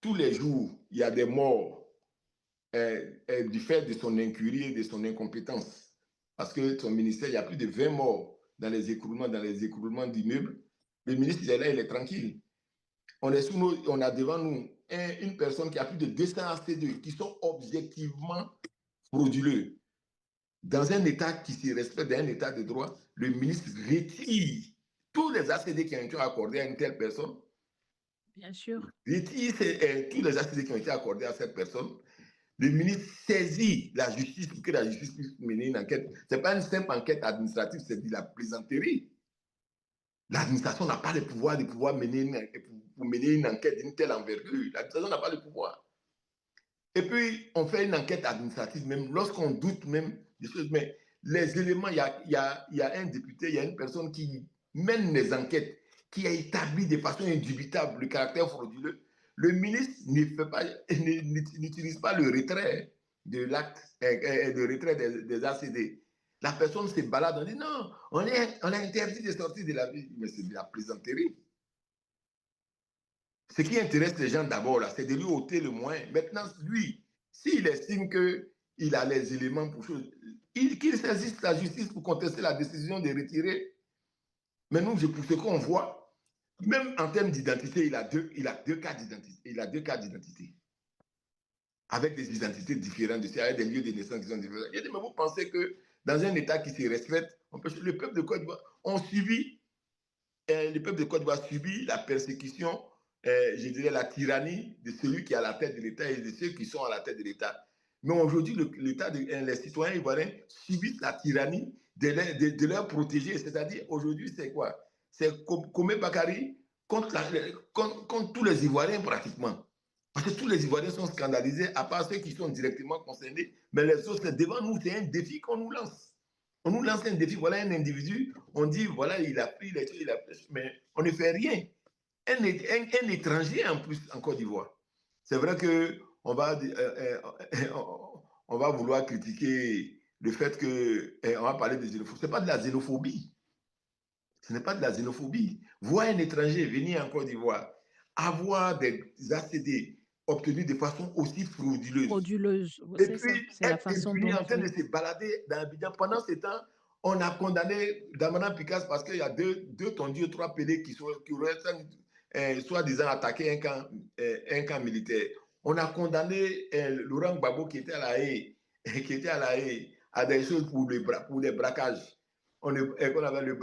Tous les jours, il y a des morts du fait de son incurie et de son incompétence. Parce que son ministère, il y a plus de 20 morts dans les écroulements d'immeubles. Le ministre, il est là, il est tranquille. On a devant nous une personne qui a plus de 200 AC2 qui sont objectivement frauduleux. Dans un État qui se respecte, dans un État de droit, le ministre retire tous les ACD qui ont été accordés à une telle personne, Bien sûr. retire tous les ACD qui ont été accordés à cette personne. Le ministre saisit la justice pour que la justice puisse mener une enquête. Ce n'est pas une simple enquête administrative, c'est de la plaisanterie. L'administration n'a pas le pouvoir de pouvoir mener une enquête d'une telle envergure. L'administration n'a pas le pouvoir. Et puis, on fait une enquête administrative, même lorsqu'on doute même des choses. Mais les éléments, il y a un député, il y a une personne qui mène les enquêtes, qui a établi de façon indubitable le caractère frauduleux. Le ministre n'utilise pas le retrait de l'acte, de retrait des ACD. La personne se balade, on dit non, on a interdit de sortir de la ville. Mais c'est de la plaisanterie. Ce qui intéresse les gens d'abord, là, c'est de lui ôter le moins. Maintenant, lui, s'il estime qu'il a les éléments pour chose, qu'il saisisse la justice pour contester la décision de retirer. Mais nous, pour ce qu'on voit, même en termes d'identité, il a deux cas d'identité. Il a deux cas d'identité. Avec des identités différentes, avec des lieux de naissance qui sont différents. Mais vous pensez que dans un État qui se respecte, le peuple de Côte d'Ivoire, le peuple de Côte d'Ivoire subit la persécution, je dirais la tyrannie de celui qui est à la tête de l'État et de ceux qui sont à la tête de l'État. Mais aujourd'hui, les citoyens ivoiriens subissent la tyrannie de leurs protégés. C'est-à-dire, aujourd'hui, c'est quoi? C'est Komé Bakari contre tous les Ivoiriens pratiquement. Parce que tous les Ivoiriens sont scandalisés, à part ceux qui sont directement concernés. Mais les autres, devant nous, c'est un défi qu'on nous lance. On nous lance un défi, voilà un individu, on dit, voilà, il a pris les trucs, mais on ne fait rien. Un étranger en plus en Côte d'Ivoire. C'est vrai qu'on va, on va vouloir critiquer le fait qu'on va parler de xénophobie. Ce n'est pas de la xénophobie. Ce n'est pas de la xénophobie. Voir un étranger venir en Côte d'Ivoire, avoir des ACD obtenus de façon aussi frauduleuse, Frauduleuse, et c'est ça. puis C'est la être façon impuni dont, en train de oui. se balader dans Abidjan. Pendant ce temps, on a condamné Damana Picasso parce qu'il y a deux tondus, trois pélés qui auraient soi-disant attaqué un camp militaire. On a condamné Laurent Gbagbo qui était à la haie, à des choses pour des braquages. On avait le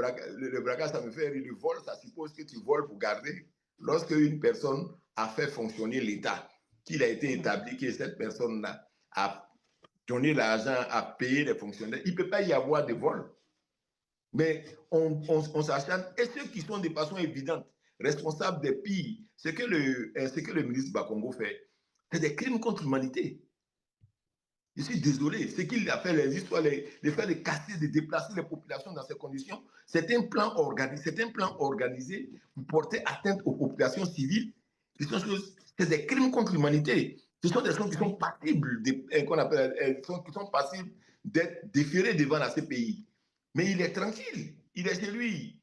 braquage, ça me fait rire. Le vol, ça suppose que tu voles pour garder. Lorsque une personne a fait fonctionner l'État, qu'il a été établi que cette personne-là a donné l'argent, a payé les fonctionnaires, il ne peut pas y avoir de vol. Mais on s'acharne. Et ceux qui sont de façon évidente responsables des pires, ce que le ministre Bakongo fait, c'est des crimes contre l'humanité. Je suis désolé, ce qu'il a fait, les histoires, les faire de casser, de déplacer les populations dans ces conditions, c'est un plan organisé pour porter atteinte aux populations civiles. C'est des crimes contre l'humanité. Ce sont des choses qui sont passibles, qui sont passibles d'être déférées devant la CPI. Mais il est tranquille, il est chez lui.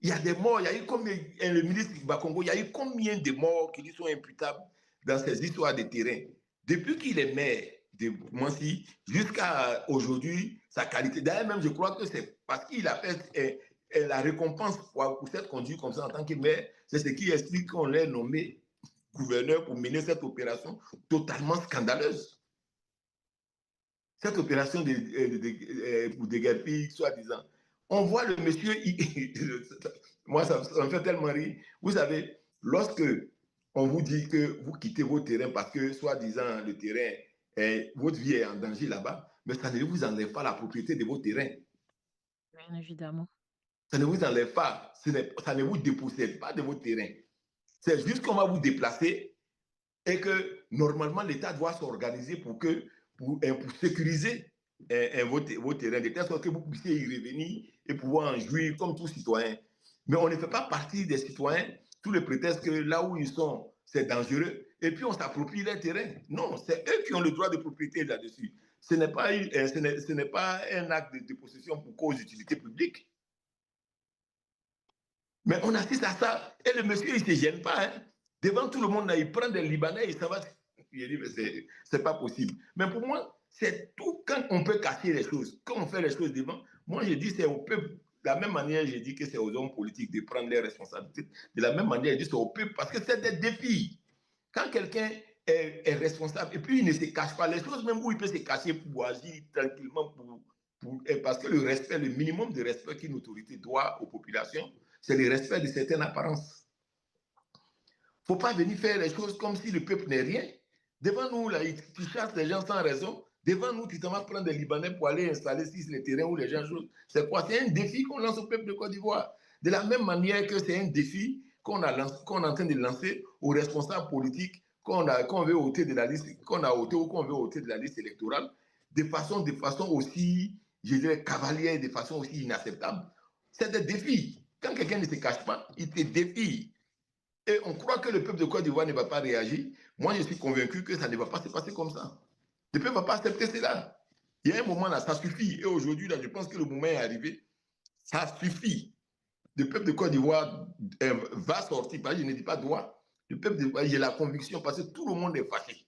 Il y a des morts, il y a eu combien, le ministre Bakongo, il y a eu combien de morts qui lui sont imputables dans ces histoires de terrain. Depuis qu'il est maire de Mansi jusqu'à aujourd'hui, sa qualité. D'ailleurs, même, je crois que c'est parce qu'il a fait la récompense pour cette conduite comme ça en tant que maire, c'est ce qui explique qu'on l'ait nommé gouverneur pour mener cette opération totalement scandaleuse. cette opération pour déguerpir, soi-disant. On voit le monsieur, moi ça me fait tellement rire. Vous savez, lorsque on vous dit que vous quittez vos terrains parce que, soi-disant, le terrain, votre vie est en danger là-bas, mais ça ne vous enlève pas la propriété de vos terrains. Bien évidemment. Ça ne vous enlève pas, ça ne vous dépossède pas de vos terrains. C'est juste qu'on va vous déplacer et que normalement l'État doit s'organiser pour sécuriser vos terrains, de telle sorte que vous puissiez y revenir et pouvoir en jouir comme tout citoyen. Mais on ne fait pas partie des citoyens sous le prétexte que là où ils sont, c'est dangereux, et puis on s'approprie les terrains. Non, c'est eux qui ont le droit de propriété là-dessus. Ce n'est pas un acte de possession pour cause d'utilité publique. Mais on assiste à ça et le monsieur, il ne se gêne pas. Hein. Devant tout le monde, là, il prend des Libanais et ça va. Il dit, mais c'est pas possible. Mais pour moi, c'est tout quand on peut cacher les choses. Quand on fait les choses devant, moi, je dis, c'est au peuple. De la même manière, je dis que c'est aux hommes politiques de prendre les responsabilités. De la même manière, je dis, c'est au peuple parce que c'est des défis. Quand quelqu'un est responsable et puis il ne se cache pas, les choses même où il peut se cacher pour agir tranquillement, parce que le respect, le minimum de respect qu'une autorité doit aux populations, c'est le respect de certaines apparences. Il ne faut pas venir faire les choses comme si le peuple n'est rien. Devant nous, là, tu chasses les gens sans raison. Devant nous, tu t'en vas prendre des Libanais pour aller installer sur les terrains où les gens jouent. C'est quoi? C'est un défi qu'on lance au peuple de Côte d'Ivoire. De la même manière que c'est un défi qu'on est en train de lancer aux responsables politiques qu'on veut ôter de la liste, qu'on a ôté ou qu'on veut ôter de la liste électorale, de façon aussi, je dirais, cavalière, de façon aussi inacceptable. C'est des défis. Quand quelqu'un ne se cache pas, il te défie. Et on croit que le peuple de Côte d'Ivoire ne va pas réagir. Moi, je suis convaincu que ça ne va pas se passer comme ça. Le peuple ne va pas accepter cela. Il y a un moment là, ça suffit. Et aujourd'hui, là, je pense que le moment est arrivé. Ça suffit. Le peuple de Côte d'Ivoire va sortir. Je ne dis pas doit. Le peuple de Côte d'Ivoire, j'ai la conviction parce que tout le monde est fâché.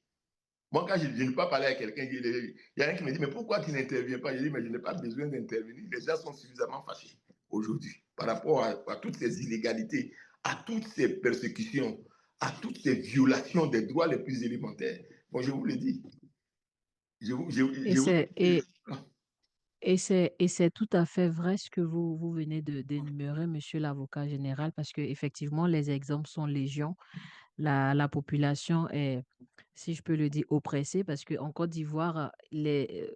Moi, quand je ne peux pas parler à quelqu'un, il y a un qui me dit, mais pourquoi tu n'interviens pas? Je dis, mais je n'ai pas besoin d'intervenir. Les gens sont suffisamment fâchés aujourd'hui par rapport à toutes ces illégalités, à toutes ces persécutions, à toutes ces violations des droits les plus élémentaires. Bon, je vous le dis. Et Je vous c'est, le dis. et, et c'est tout à fait vrai ce que vous venez d'énumérer, monsieur l'avocat général, parce que effectivement, les exemples sont légion. La population est, si je peux le dire, oppressée parce qu'en Côte d'Ivoire, il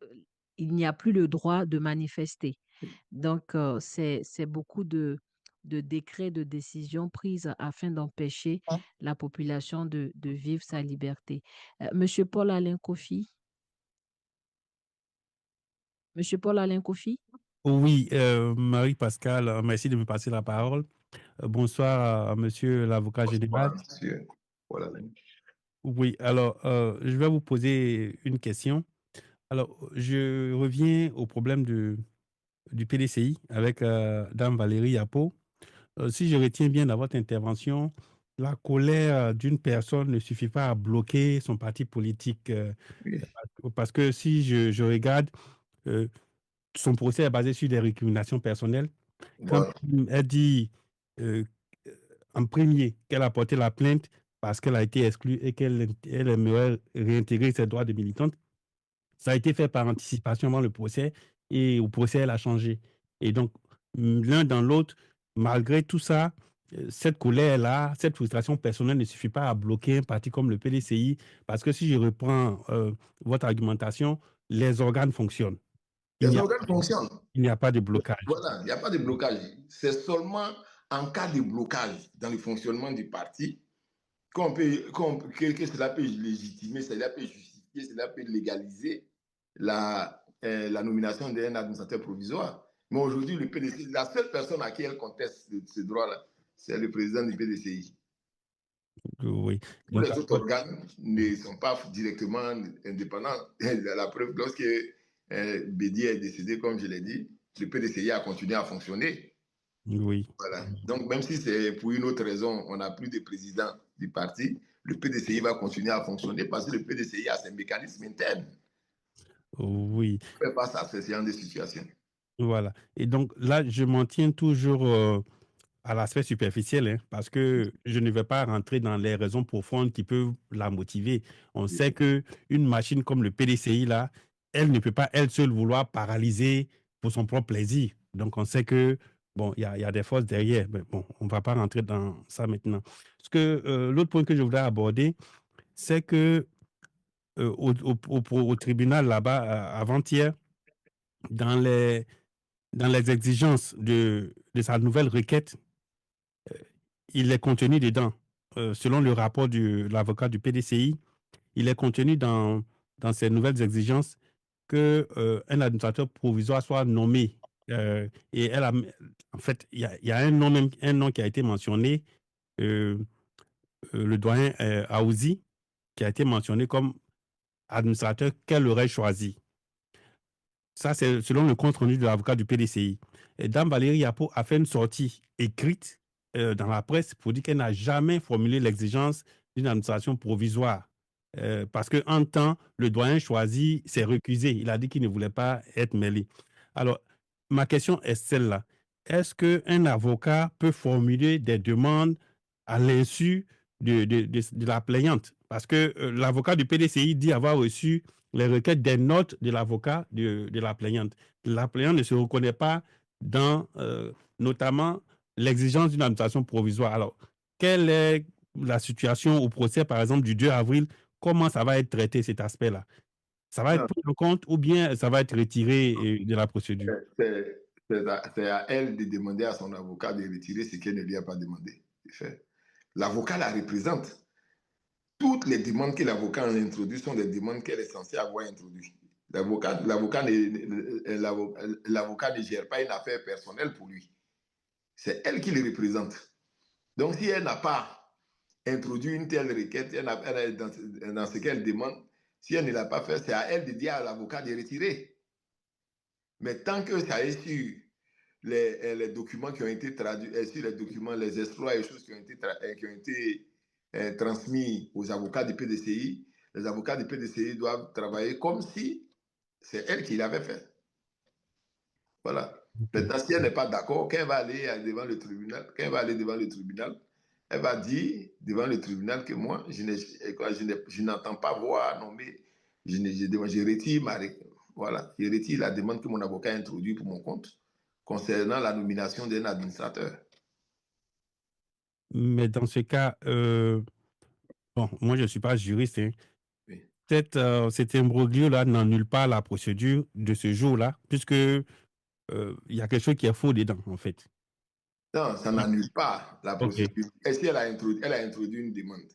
n'y a plus le droit de manifester. Donc, c'est beaucoup de décrets, de décisions prises afin d'empêcher la population de vivre sa liberté. Monsieur Paul Alain Kofi, Monsieur Paul Alain Kofi, Oui, Marie-Pascale, merci de me passer la parole. Bonsoir, monsieur l'avocat général. Bonsoir, monsieur. Voilà. Oui, alors, je vais vous poser une question. Alors, je reviens au problème du PDCI avec Dame Valérie Yapo. Si je retiens bien dans votre intervention, la colère d'une personne ne suffit pas à bloquer son parti politique. Oui. Parce que si je regarde, euh, son procès est basé sur des récriminations personnelles. Quand Voilà. elle dit euh, en premier qu'elle a porté la plainte parce qu'elle a été exclue et qu'elle aimerait réintégrer ses droits de militante, ça a été fait par anticipation avant le procès et au procès, elle a changé. Et donc, l'un dans l'autre, malgré tout ça, cette colère-là, cette frustration personnelle ne suffit pas à bloquer un parti comme le PDCI parce que si je reprends votre argumentation, les organes fonctionnent. Il Les n'y a, organes fonctionnent. il n'y a pas de blocage. Voilà, il n'y a pas de blocage. C'est seulement en cas de blocage dans le fonctionnement du parti que cela peut légitimer, cela peut justifier, cela peut légaliser la nomination d'un administrateur provisoire. Mais aujourd'hui, le PDCI, la seule personne à qui elle conteste ce droit-là, c'est le président du PDCI. Oui. Tous Donc, les autres organes ne sont pas directement indépendants. La preuve, lorsque Bédier est décédé, comme je l'ai dit, le PDCI a continué à fonctionner. oui. Voilà. Donc, même si c'est pour une autre raison, on n'a plus de président du parti, le PDCI va continuer à fonctionner parce que le PDCI a ses mécanismes internes Oui, pour faire face à ce genre de situation. voilà. Et donc là, je m'en tiens toujours à l'aspect superficiel, hein, parce que je ne vais pas rentrer dans les raisons profondes qui peuvent la motiver. On sait que une machine comme le PDCI, là, elle ne peut pas, elle seule, vouloir paralyser pour son propre plaisir. Donc, on sait que, bon, il y a des forces derrière. Mais bon, on ne va pas rentrer dans ça maintenant. L'autre point que je voudrais aborder, c'est que au tribunal là-bas, avant-hier, dans les, dans les exigences de sa nouvelle requête, il est contenu dedans, selon le rapport de l'avocat du PDCI, il est contenu dans ces nouvelles exigences que un administrateur provisoire soit nommé. Et elle a, en fait, il y a un nom, même, un nom qui a été mentionné, euh, le doyen Aouzi, qui a été mentionné comme administrateur qu'elle aurait choisi. Ça, c'est selon le compte rendu de l'avocat du PDCI. Et Dame Valérie Yapo a fait une sortie écrite dans la presse pour dire qu'elle n'a jamais formulé l'exigence d'une administration provisoire. Parce qu'en temps, le doyen choisi s'est recusé. Il a dit qu'il ne voulait pas être mêlé. Alors, ma question est celle-là. Est-ce qu'un avocat peut formuler des demandes à l'insu de la plaignante? Parce que l'avocat du PDCI dit avoir reçu les requêtes des notes de l'avocat de la plaignante. La plaignante ne se reconnaît pas dans notamment l'exigence d'une administration provisoire. Alors, quelle est la situation au procès, par exemple, du 2 avril? Comment ça va être traité, cet aspect-là? Ça va être Non, pris en compte ou bien ça va être retiré de la procédure? c'est à elle de demander à son avocat de retirer ce qu'elle ne lui a pas demandé de faire. L'avocat la représente. Toutes les demandes que l'avocat a introduites sont des demandes qu'elle est censée avoir introduites. L'avocat ne gère pas une affaire personnelle pour lui. C'est elle qui le représente. Donc, si elle n'a pas introduit une telle requête, dans ce qu'elle demande, si elle ne l'a pas fait, c'est à elle de dire à l'avocat de retirer. Mais tant que ça est sur les documents qui ont été traduits, sur les documents, les exploits et choses qui ont été transmis aux avocats du PDCI, les avocats du PDCI doivent travailler comme si c'est elle qui l'avait fait. Voilà. Okay. Maintenant, si elle n'est pas d'accord, quand elle va aller devant le tribunal, elle va dire devant le tribunal que moi, je n'entends pas voir nommer, je retire voilà, je retire la demande que mon avocat a introduite pour mon compte concernant la nomination d'un administrateur. Mais dans ce cas, bon, moi, je ne suis pas juriste, hein. Oui. Cet imbroglio-là n'annule pas la procédure de ce jour-là, puisque il y a quelque chose qui est faux dedans, en fait. Non, ça n'annule pas la OK. procédure. Et si elle a introduit une demande,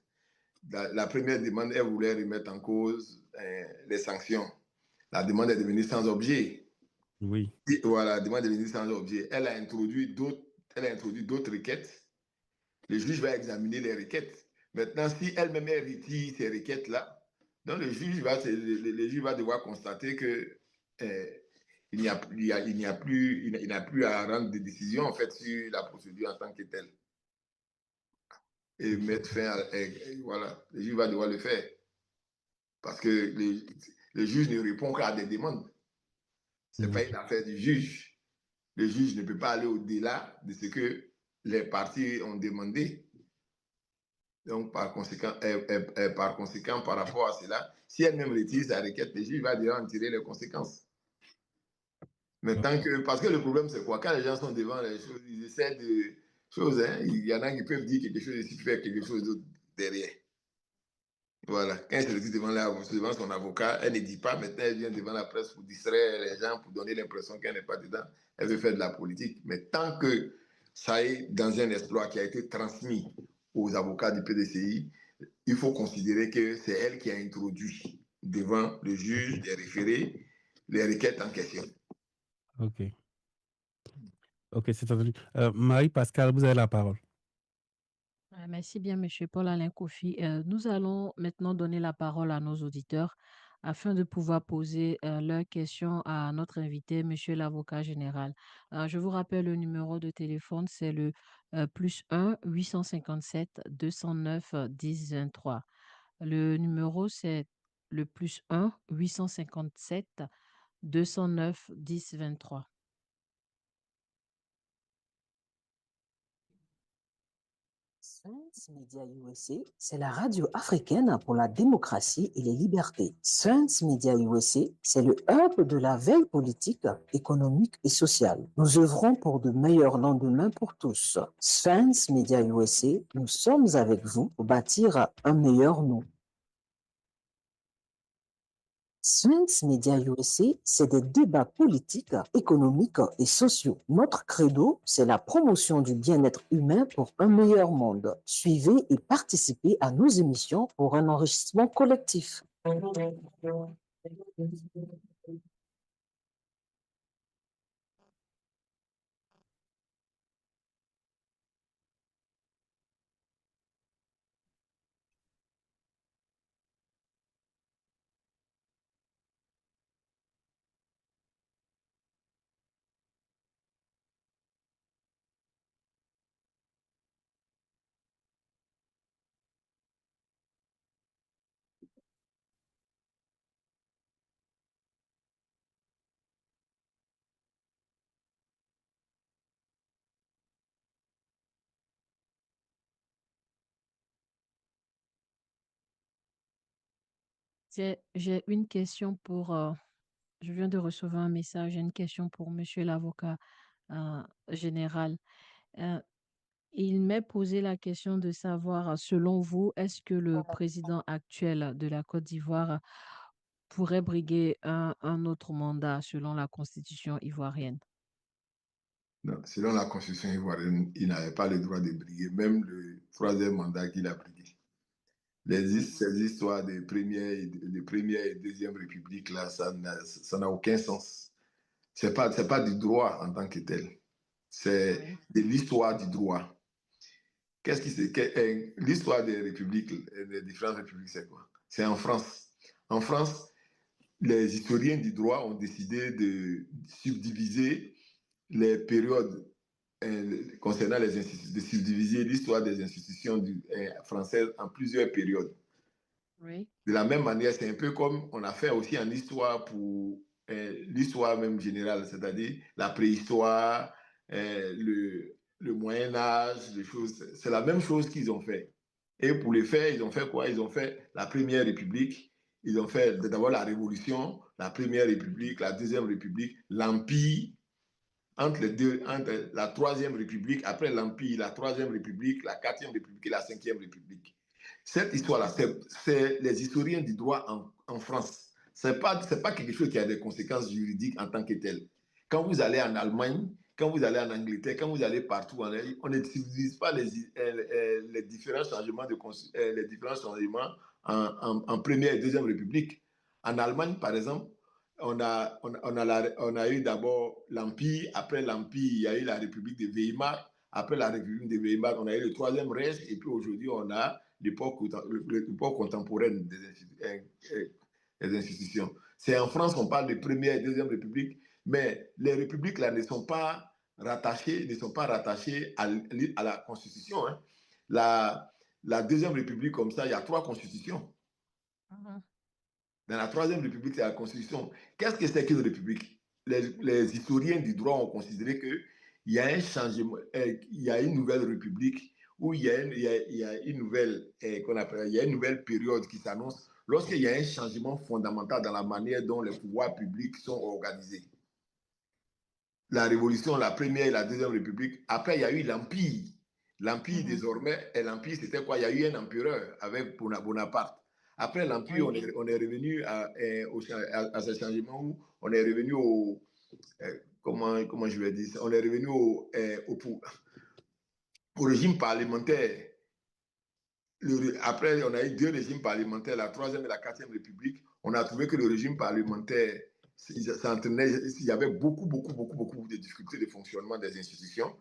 la première demande, elle voulait remettre en cause les sanctions. La demande est devenue sans objet. Oui. Et voilà, la demande est devenue sans objet. Elle a introduit d'autres requêtes. Le juge va examiner les requêtes. Maintenant, si elle-même retire ces requêtes-là, donc le juge va devoir constater que il n'a plus à rendre des décisions en fait sur la procédure en tant que telle et mettre fin voilà, le juge va devoir le faire parce que le juge ne répond qu'à des demandes. Ce n'est pas une affaire du juge. Le juge ne peut pas aller au-delà de ce que les parties ont demandé. Donc, par conséquent, par rapport à cela, si elle-même retire sa requête, le juge va devoir en tirer les conséquences. Mais tant que, parce que le problème, c'est quoi? Quand les gens sont devant les choses, ils essaient de choses, hein, il y en a qui peuvent dire quelque chose et puis faire quelque chose d'autre derrière. Voilà. Quand elle se retire devant son avocat, elle ne dit pas, maintenant elle vient devant la presse pour distraire les gens, pour donner l'impression qu'elle n'est pas dedans. Elle veut faire de la politique. Mais tant que ça est dans un exploit qui a été transmis aux avocats du PDCI, il faut considérer que c'est elle qui a introduit devant le juge des référés les requêtes en question. OK. OK, c'est entendu. Marie-Pascale, vous avez la parole. Merci bien, Monsieur Paul-Alain Kofi. Nous allons maintenant donner la parole à nos auditeurs afin de pouvoir poser leurs questions à notre invité, Monsieur l'avocat général. Je vous rappelle le numéro de téléphone, c'est le plus 1 857 209 10 23. Le numéro, c'est le plus 1 857 209 10 23. Science Media USA, c'est la radio africaine pour la démocratie et les libertés. Science Media USA, c'est le hub de la veille politique, économique et sociale. Nous œuvrons pour de meilleurs lendemains pour tous. Science Media USA, nous sommes avec vous pour bâtir un meilleur nous. Science Media USA, c'est des débats politiques, économiques et sociaux. Notre credo, c'est la promotion du bien-être humain pour un meilleur monde. Suivez et participez à nos émissions pour un enrichissement collectif. J'ai une question pour, je viens de recevoir un message, j'ai une question pour Monsieur l'avocat général. Euh, il m'est posé la question de savoir, selon vous, est-ce que le président actuel de la Côte d'Ivoire pourrait briguer un autre mandat selon la constitution ivoirienne? Non, selon la constitution ivoirienne, il n'avait pas le droit de briguer, même le troisième mandat qu'il a brigué. Ces histoires de première et deuxième république, là, ça n'a aucun sens. C'est pas du droit en tant que tel. C'est de l'histoire du droit. Qu'est-ce qui c'est l'histoire des républiques, des différentes républiques, c'est quoi? C'est en France. En France, les historiens du droit ont décidé de subdiviser les périodes concernant les institutions, de subdiviser l'histoire des institutions françaises en plusieurs périodes. Oui. De la même manière, c'est un peu comme on a fait aussi en histoire pour l'histoire même générale, c'est-à-dire la préhistoire, le Moyen-Âge, les choses. C'est la même chose qu'ils ont fait. Et pour les faire, ils ont fait quoi? Ils ont fait la Première République, ils ont fait d'abord la Révolution, la Première République, la Deuxième République, l'Empire, entre les deux, entre la Troisième République, après l'Empire, la Troisième République, la Quatrième République et la Cinquième République. Cette histoire-là, c'est les historiens du droit en France. Ce n'est pas quelque chose qui a des conséquences juridiques en tant que tel. Quand vous allez en Allemagne, quand vous allez en Angleterre, quand vous allez partout, on n'utilise pas les différents changements, les différents changements en Première et Deuxième République. En Allemagne, par exemple, on a eu d'abord l'Empire. Après l'Empire, il y a eu la République de Weimar. Après la République de Weimar, on a eu le Troisième Reich. Et puis aujourd'hui, on a l'époque contemporaine des institutions. C'est en France qu'on parle de Première et Deuxième République. Mais les républiques là ne sont pas rattachées à la Constitution. Hein. La Deuxième République, comme ça, il y a 3 constitutions. Dans la Troisième République, c'est la Constitution. Qu'est-ce que c'est qu'une république? Les historiens du droit ont considéré qu'il y a un changement, il y a une nouvelle république où il y a une nouvelle, il y a une nouvelle période qui s'annonce lorsqu'il y a un changement fondamental dans la manière dont les pouvoirs publics sont organisés. La Révolution, la Première et la Deuxième République. Après, il y a eu l'Empire. L'Empire, désormais, et l'Empire, c'était quoi? Il y a eu un empereur avec Bonaparte. Après l'Empire, on est revenu à ce changement où on est revenu au... comment je vais dire ça? On est revenu au régime parlementaire. Après, on a eu 2 régimes parlementaires, la Troisième et la Quatrième République. On a trouvé que le régime parlementaire, il y avait beaucoup de difficultés de fonctionnement des institutions.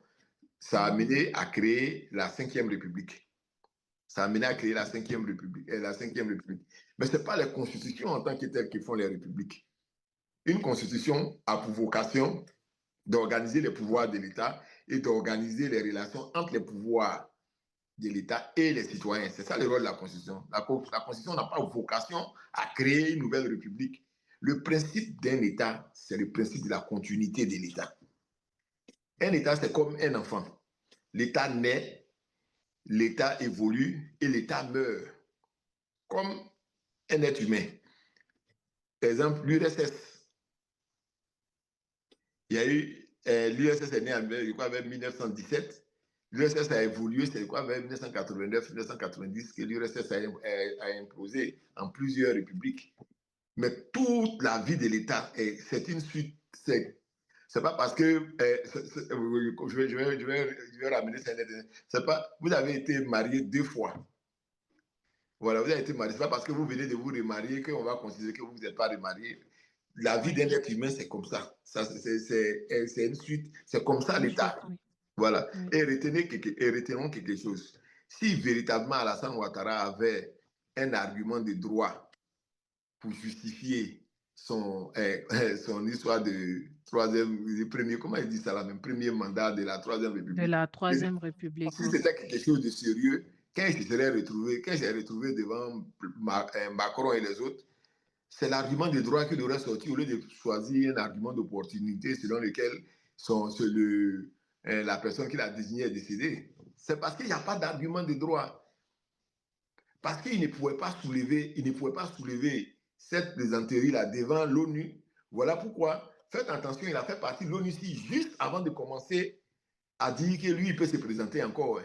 Ça a mené à créer la Cinquième République. Ça a mené à créer la Cinquième République. Mais ce n'est pas les constitutions en tant que telles qui font les républiques. Une constitution a pour vocation d'organiser les pouvoirs de l'État et d'organiser les relations entre les pouvoirs de l'État et les citoyens. C'est ça le rôle de la Constitution. La Constitution n'a pas vocation à créer une nouvelle république. Le principe d'un État, c'est le principe de la continuité de l'État. Un État, c'est comme un enfant. L'État naît, l'État évolue et l'État meurt comme un être humain. Par exemple, l'URSS. Il y a eu, l'URSS est né en 1917. L'URSS a évolué, c'est quoi, vers 1989-1990 que l'URSS a imposé en plusieurs républiques. Mais toute la vie de l'État, c'est une suite. C'est pas parce que je vais ramener ça. C'est pas. Vous avez été marié 2 fois. Voilà, vous avez été marié. C'est pas parce que vous venez de vous remarier qu'on va considérer que vous n'êtes pas remarié. La vie d'un être humain, c'est comme ça. C'est une suite. C'est comme ça l'État. Oui. Voilà. Oui. Et retenons quelque chose. Si véritablement Alassane Ouattara avait un argument de droit pour justifier son histoire de comment il dit ça là, même premier mandat de la Troisième République. De la Troisième République. Si c'était quelque chose de sérieux, quand il s'est retrouvé devant Macron et les autres, c'est l'argument de droit qu'il aurait sorti au lieu de choisir un argument d'opportunité selon lequel la personne qu'il a désignée est décédée. C'est parce qu'il n'y a pas d'argument de droit. Parce qu'il ne pouvait pas soulever cette plaisanterie-là devant l'ONU. Voilà pourquoi, faites attention, il a fait partie de l'ONU juste avant de commencer à dire que lui, il peut se présenter encore.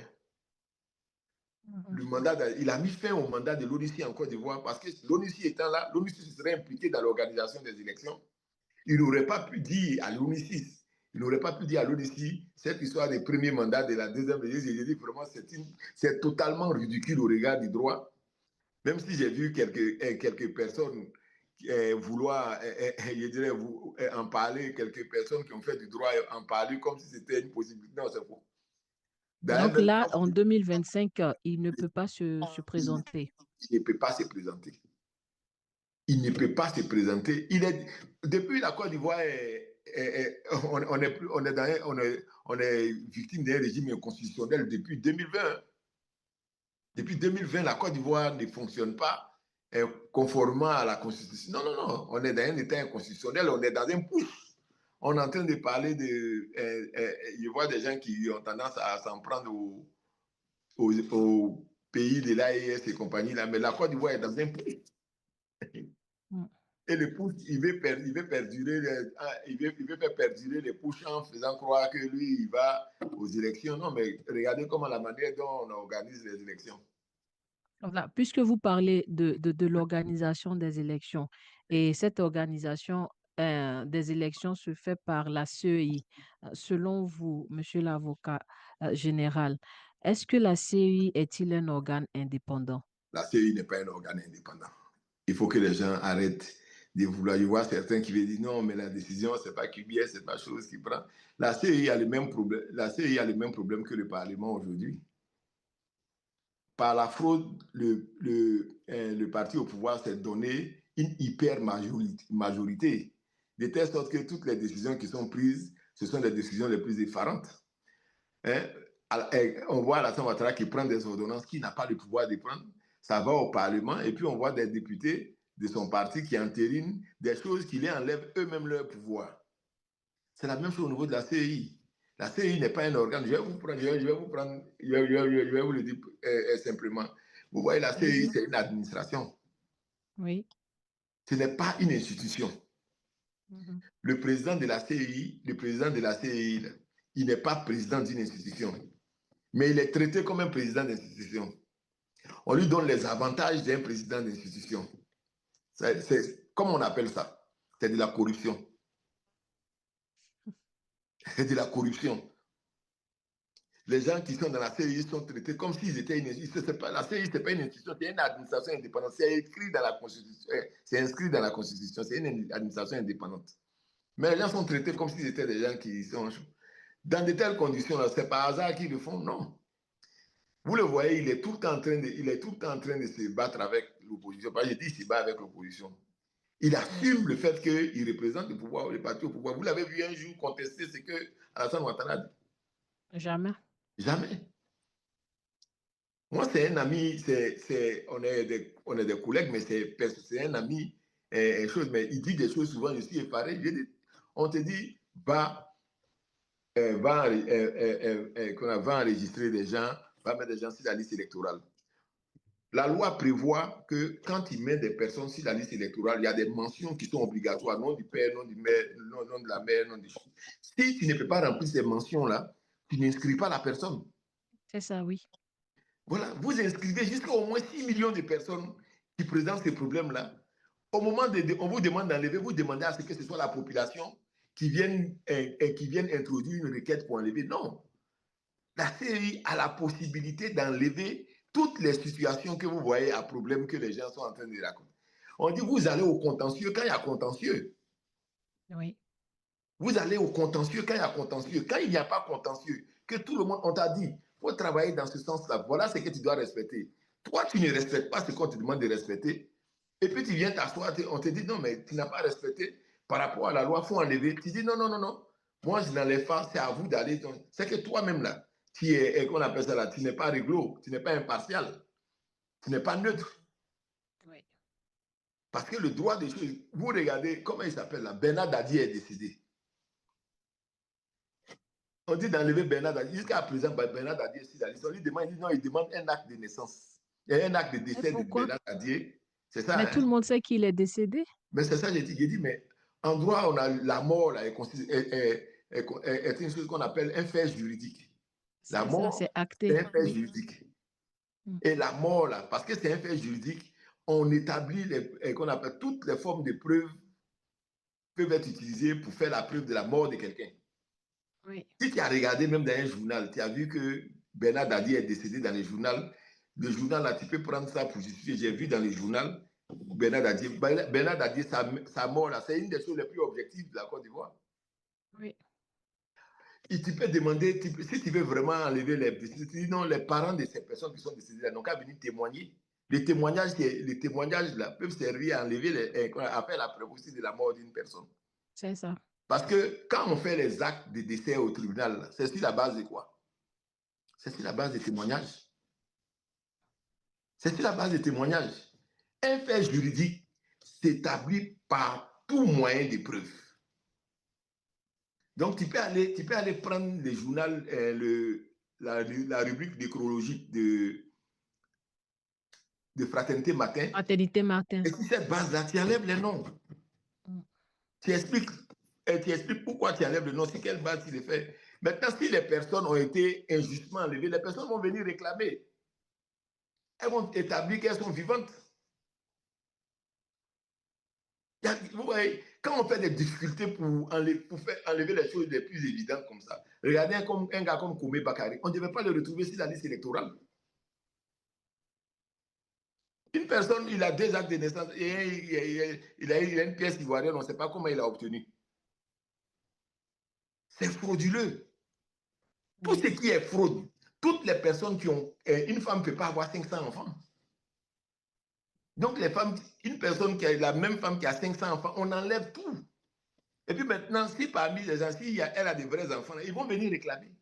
Le mandat, il a mis fin au mandat de l'ONU en Côte d'Ivoire parce que l'ONU étant là, l'ONU se serait impliqué dans l'organisation des élections. Il n'aurait pas pu dire à l'ONU cette histoire des premiers mandats de la deuxième république. J'ai dit vraiment, c'est totalement ridicule au regard du droit. Même si j'ai vu quelques personnes vouloir, je dirais, en parler, quelques personnes qui ont fait du droit en parler comme si c'était une possibilité. Non, c'est faux. Donc là, en 2025, il ne peut pas se présenter. Il ne peut pas se présenter. Il ne peut pas se présenter. Depuis la Côte d'Ivoire, on est victime d'un régime inconstitutionnel depuis 2020. Depuis 2020, la Côte d'Ivoire ne fonctionne pas conformément à la Constitution. Non. On est dans un État inconstitutionnel, on est dans un push. On est en train de parler de... je vois des gens qui ont tendance à s'en prendre au pays de l'AES et compagnie, là, mais la Côte d'Ivoire est dans un push. Et le push, il veut faire perdurer les push en faisant croire que lui, il va aux élections. Non, mais regardez comment la manière dont on organise les élections. Voilà. Puisque vous parlez de l'organisation des élections, et cette organisation des élections se fait par la CEI. Selon vous, monsieur l'avocat général, est-ce que la CEI est-il un organe indépendant? La CEI n'est pas un organe indépendant. Il faut que les gens arrêtent de vouloir. Je vois certains qui veulent dire non, mais la décision, ce n'est pas QBS, ce n'est pas chose qui prend. La CEI a le même problème. La CEI a le même problème que le Parlement aujourd'hui. Par la fraude, le parti au pouvoir s'est donné une hyper majorité, de telle sorte que toutes les décisions qui sont prises, ce sont les décisions les plus effarantes. On voit Alassane Ouattara qui prend des ordonnances qu'il n'a pas le pouvoir de prendre. Ça va au Parlement et puis on voit des députés de son parti qui entérinent des choses qui les enlèvent eux-mêmes leur pouvoir. C'est la même chose au niveau de la CEI. La CEI n'est pas un organe. Je vais vous le dire simplement. Vous voyez, la CEI, c'est une administration. Oui. Ce n'est pas une institution. Le président de la CEI, il n'est pas président d'une institution, mais il est traité comme un président d'institution. On lui donne les avantages d'un président d'institution. Comment on appelle ça? C'est de la corruption. C'est de la corruption. Les gens qui sont dans la CEI sont traités comme s'ils étaient une institution. La CEI, ce n'est pas une institution, c'est une administration indépendante. C'est écrit dans la Constitution. C'est inscrit dans la Constitution. C'est une administration indépendante. Mais les gens sont traités comme s'ils étaient des gens qui sont... Dans de telles conditions, c'est par hasard qu'ils le font? Non. Vous le voyez, il est tout le temps en train de se battre avec l'opposition. Je dis qu'il se bat avec l'opposition. Il assume le fait qu'il représente le pouvoir, le parti au pouvoir. Vous l'avez vu un jour contester ce que Alassane Ouattara a dit? Jamais. Jamais. Moi, c'est un ami, on est des collègues, mais c'est un ami, mais il dit des choses souvent, je suis effaré. On te dit, va enregistrer des gens va mettre des gens sur la liste électorale. La loi prévoit que quand il met des personnes sur la liste électorale, il y a des mentions qui sont obligatoires, nom du père, nom du maire, nom de la mère, nom du... Si tu ne peux pas remplir ces mentions-là, tu n'inscris pas la personne. C'est ça, oui. Voilà, vous inscrivez jusqu'à au moins 6 millions de personnes qui présentent ces problèmes-là. Au moment on vous demande d'enlever, vous demandez à ce que ce soit la population qui vienne introduire une requête pour enlever. Non. La CEI a la possibilité d'enlever toutes les situations que vous voyez à problème que les gens sont en train de raconter. On dit vous allez au contentieux quand il y a contentieux. Oui. Vous allez au contentieux quand il y a contentieux. Quand il n'y a pas contentieux, que tout le monde, on t'a dit, il faut travailler dans ce sens-là. Voilà ce que tu dois respecter. Toi, tu ne respectes pas ce qu'on te demande de respecter. Et puis tu viens t'asseoir, on te dit non, mais tu n'as pas respecté par rapport à la loi, il faut enlever. Tu dis non, non, non, non. Moi, je n'enlève pas, c'est à vous d'aller. C'est que toi-même, là, tu es, qu'on appelle ça là, tu n'es pas réglo, tu n'es pas impartial, tu n'es pas neutre. Oui. Parce que le droit des choses, vous regardez, comment il s'appelle là, Bernard Dadier est décédé. On dit d'enlever Bernard Dadier. Jusqu'à présent, Bernard Dadier, on lui demande, il dit non, il demande un acte de naissance. Il y a un acte de Mais décès de pourquoi? Bernard Dadier. C'est ça, Mais hein? tout le monde sait qu'il est décédé. Mais c'est ça, j'ai dit, mais en droit, on a la mort là, est une chose qu'on appelle un fait juridique. La C'est ça, mort, c'est c'est acté. un fait Oui. juridique. Et la mort, là, parce que c'est un fait juridique, on établit qu'on appelle toutes les formes de preuves peuvent être utilisées pour faire la preuve de la mort de quelqu'un. Oui. Si tu as regardé même dans un journal, tu as vu que Bernard Dadier est décédé dans le journal là, tu peux prendre ça pour justifier. J'ai vu dans le journal, Bernard Dadier, sa mort là, c'est une des choses les plus objectives de la Côte d'Ivoire. Oui. Et tu peux demander, si tu veux vraiment enlever les décès, tu dis non, les parents de ces personnes qui sont décédées là n'ont qu'à venir témoigner. Les témoignages là peuvent servir à enlever à faire la preuve aussi de la mort d'une personne. C'est ça. Parce que quand on fait les actes de décès au tribunal, c'est sur la base de quoi? C'est sur la base des témoignages. C'est sur la base des témoignages. Un fait juridique s'établit par tout moyen de preuve. Donc, tu peux aller prendre le journal, la rubrique nécrologique de Fraternité Matin. Fraternité Martin. Et sur cette base-là, tu enlèves les noms. Tu expliques pourquoi tu enlèves le nom, sur quelle base tu les fais. Maintenant, si les personnes ont été injustement enlevées, les personnes vont venir réclamer. Elles vont établir qu'elles sont vivantes. Vous voyez, quand on fait des difficultés pour faire enlever les choses les plus évidentes comme ça, regardez un gars comme Koumé Bakary, on ne devait pas le retrouver sur la liste électorale. Une personne, il a 2 actes de naissance et il a une pièce ivoirienne, on ne sait pas comment il a obtenu. C'est frauduleux. Tout ce qui est fraude, toutes les personnes qui ont... Une femme ne peut pas avoir 500 enfants. Donc, les femmes, une personne qui a la même femme qui a 500 enfants, on enlève tout. Et puis maintenant, si parmi les gens, elle a des vrais enfants, ils vont venir réclamer.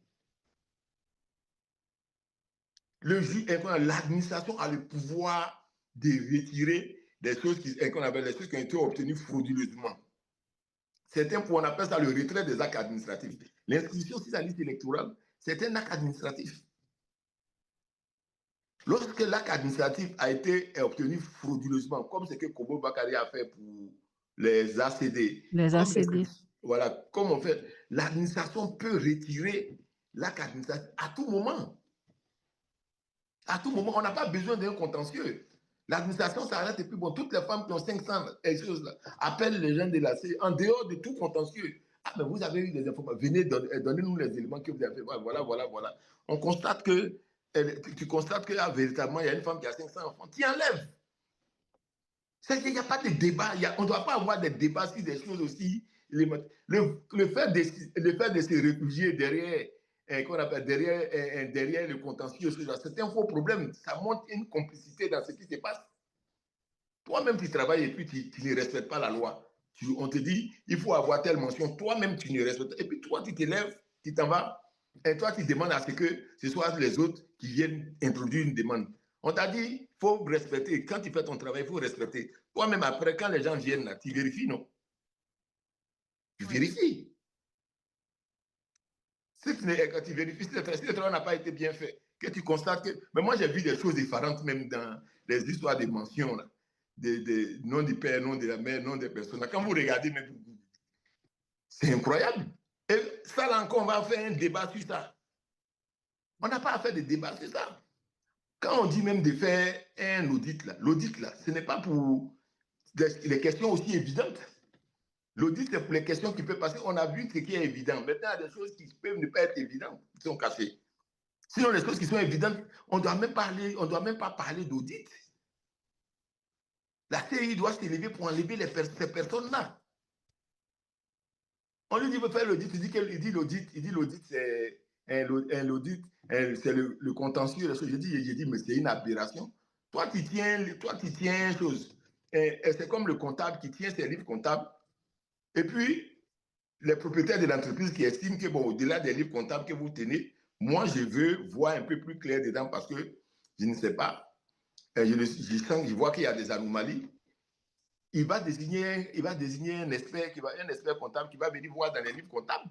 L'administration a le pouvoir de retirer des choses qu'on appelle les choses qui ont été obtenues frauduleusement. On appelle ça le retrait des actes administratifs. L'inscription sur la liste électorale, c'est un acte administratif. Lorsque l'acte administratif a été obtenu frauduleusement, comme ce que Kobo Bakary a fait pour les ACD, Les ACD. voilà, comme on fait, l'administration peut retirer l'acte administratif à tout moment. À tout moment, on n'a pas besoin d'un contentieux. L'administration s'arrête et puis bon, toutes les femmes qui ont 500 choses là, appellent les gens de la CEI en dehors de tout contentieux. Ah, mais vous avez eu des informations, venez, donnez-nous les éléments que vous avez fait. Voilà. On constate que, tu constates que véritablement, il y a une femme qui a 500 enfants. Tu enlèves. C'est qu'il n'y a pas de débat. On ne doit pas avoir des débats sur des choses aussi. Le fait de se réfugier derrière qu'on appelle derrière le contentieux, c'est un faux problème. Ça montre une complicité dans ce qui se passe. Toi-même, tu travailles et puis tu ne respectes pas la loi. On te dit, il faut avoir telle mention. Toi-même, tu ne respectes pas. Et puis toi, tu te lèves, tu t'en vas. Et toi, tu demandes à ce que ce soit les autres qui viennent introduire une demande. On t'a dit, il faut respecter. Quand tu fais ton travail, il faut respecter. Toi-même, après, quand les gens viennent là, tu vérifies, non? Tu vérifies. Quand tu vérifies si le travail n'a pas été bien fait, que tu constates que... Mais moi, j'ai vu des choses différentes même dans les histoires de mentions, là. Des noms du père, nom de la mère, nom des personnes. Quand vous regardez, même, c'est incroyable. Et ça, là encore, on va faire un débat sur ça. On n'a pas à faire de débat sur ça. Quand on dit même de faire un audit, l'audit, là, ce n'est pas pour les questions aussi évidentes. L'audit, c'est pour les questions qui peuvent passer. On a vu ce qui est évident. Maintenant, il y a des choses qui peuvent ne pas être évidentes, qui sont cachées. Sinon, les choses qui sont évidentes, on ne doit même pas parler d'audit. La CI doit s'élever pour enlever ces personnes-là. On lui dit de faire l'audit, il dit l'audit, c'est l'audit, c'est le contentieux. J'ai dit, mais c'est une aberration. Toi, tu tiens chose. C'est comme le comptable qui tient ses livres comptables. Et puis, les propriétaires de l'entreprise qui estiment que, bon, au-delà des livres comptables que vous tenez, moi, je veux voir un peu plus clair dedans parce que je ne sais pas. Je vois qu'il y a des anomalies. Il va désigner un expert comptable qui va venir voir dans les livres comptables.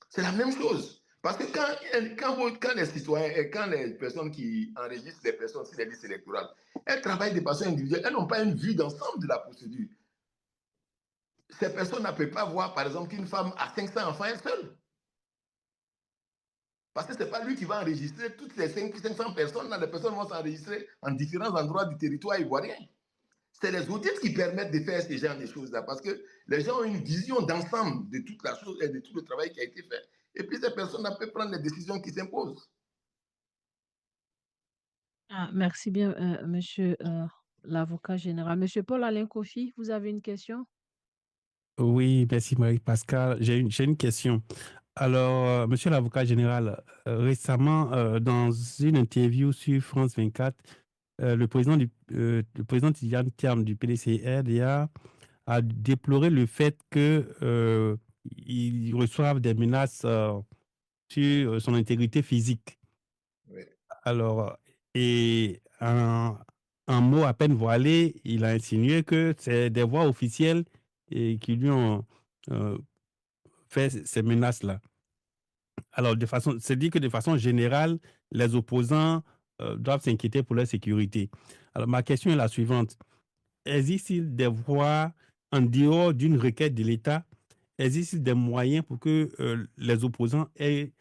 C'est la même chose. Parce que quand les citoyens et quand les personnes qui enregistrent les personnes sur les listes électorales, elles travaillent de façon individuelle, elles n'ont pas une vue d'ensemble de la procédure. Ces personnes ne peuvent pas voir, par exemple, qu'une femme a 500 enfants elle seule. Parce que ce n'est pas lui qui va enregistrer toutes ces 500 personnes. Là, les personnes vont s'enregistrer en différents endroits du territoire ivoirien. C'est les audits qui permettent de faire ce genre de choses-là. Parce que les gens ont une vision d'ensemble de toute la chose et de tout le travail qui a été fait. Et puis, ces personnes peuvent prendre les décisions qui s'imposent. Ah, merci bien, monsieur l'avocat général. Monsieur Paul-Alain Kofi, vous avez une question? Oui, merci Marie-Pascal. J'ai une question. Alors, monsieur l'avocat général, récemment, dans une interview sur France 24, le président Tidjane Thiam du PDC-RDA a déploré le fait qu'il reçoive des menaces sur son intégrité physique. Oui. Alors, et un mot à peine voilé, il a insinué que c'est des voix officielles qui lui ont fait ces menaces-là. Alors, c'est dit que de façon générale, les opposants doivent s'inquiéter pour leur sécurité. Alors, ma question est la suivante. Existe-t-il des voies en dehors d'une requête de l'État? Existe-t-il des moyens pour que les opposants aient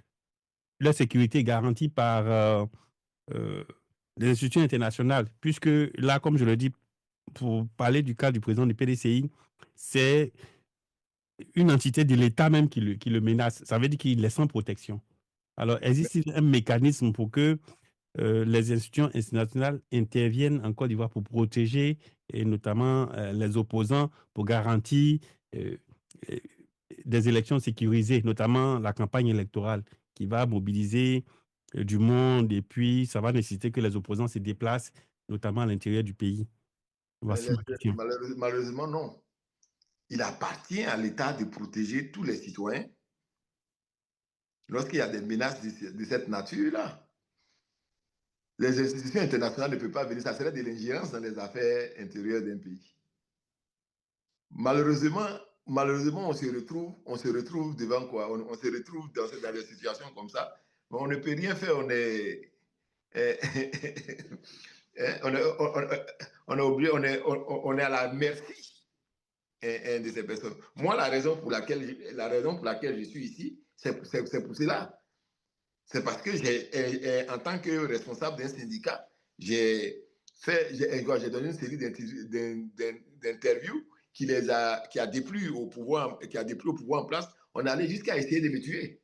leur sécurité garantie par les institutions internationales? Puisque là, comme je le dis, pour parler du cas du président du PDCI, c'est une entité de l'État même qui le menace. Ça veut dire qu'il est sans protection. Alors, existe-t-il un mécanisme pour que les institutions internationales interviennent en Côte d'Ivoire pour protéger et notamment les opposants, pour garantir euh, euh, des élections sécurisées, notamment la campagne électorale qui va mobiliser du monde et puis ça va nécessiter que les opposants se déplacent, notamment à l'intérieur du pays. Voici ma question. Malheureusement, non. Il appartient à l'État de protéger tous les citoyens lorsqu'il y a des menaces de cette nature-là. Les institutions internationales ne peuvent pas venir, ça serait de l'ingérence dans les affaires intérieures d'un pays. Malheureusement, on se retrouve devant quoi? On se retrouve dans des situations comme ça, mais on ne peut rien faire, on est on est à la merci de ces personnes. Moi, la raison pour laquelle je suis ici, c'est pour cela. C'est parce que en tant que responsable d'un syndicat, j'ai donné une série d'interviews qui a déplu au pouvoir en place. On allait jusqu'à essayer de me tuer.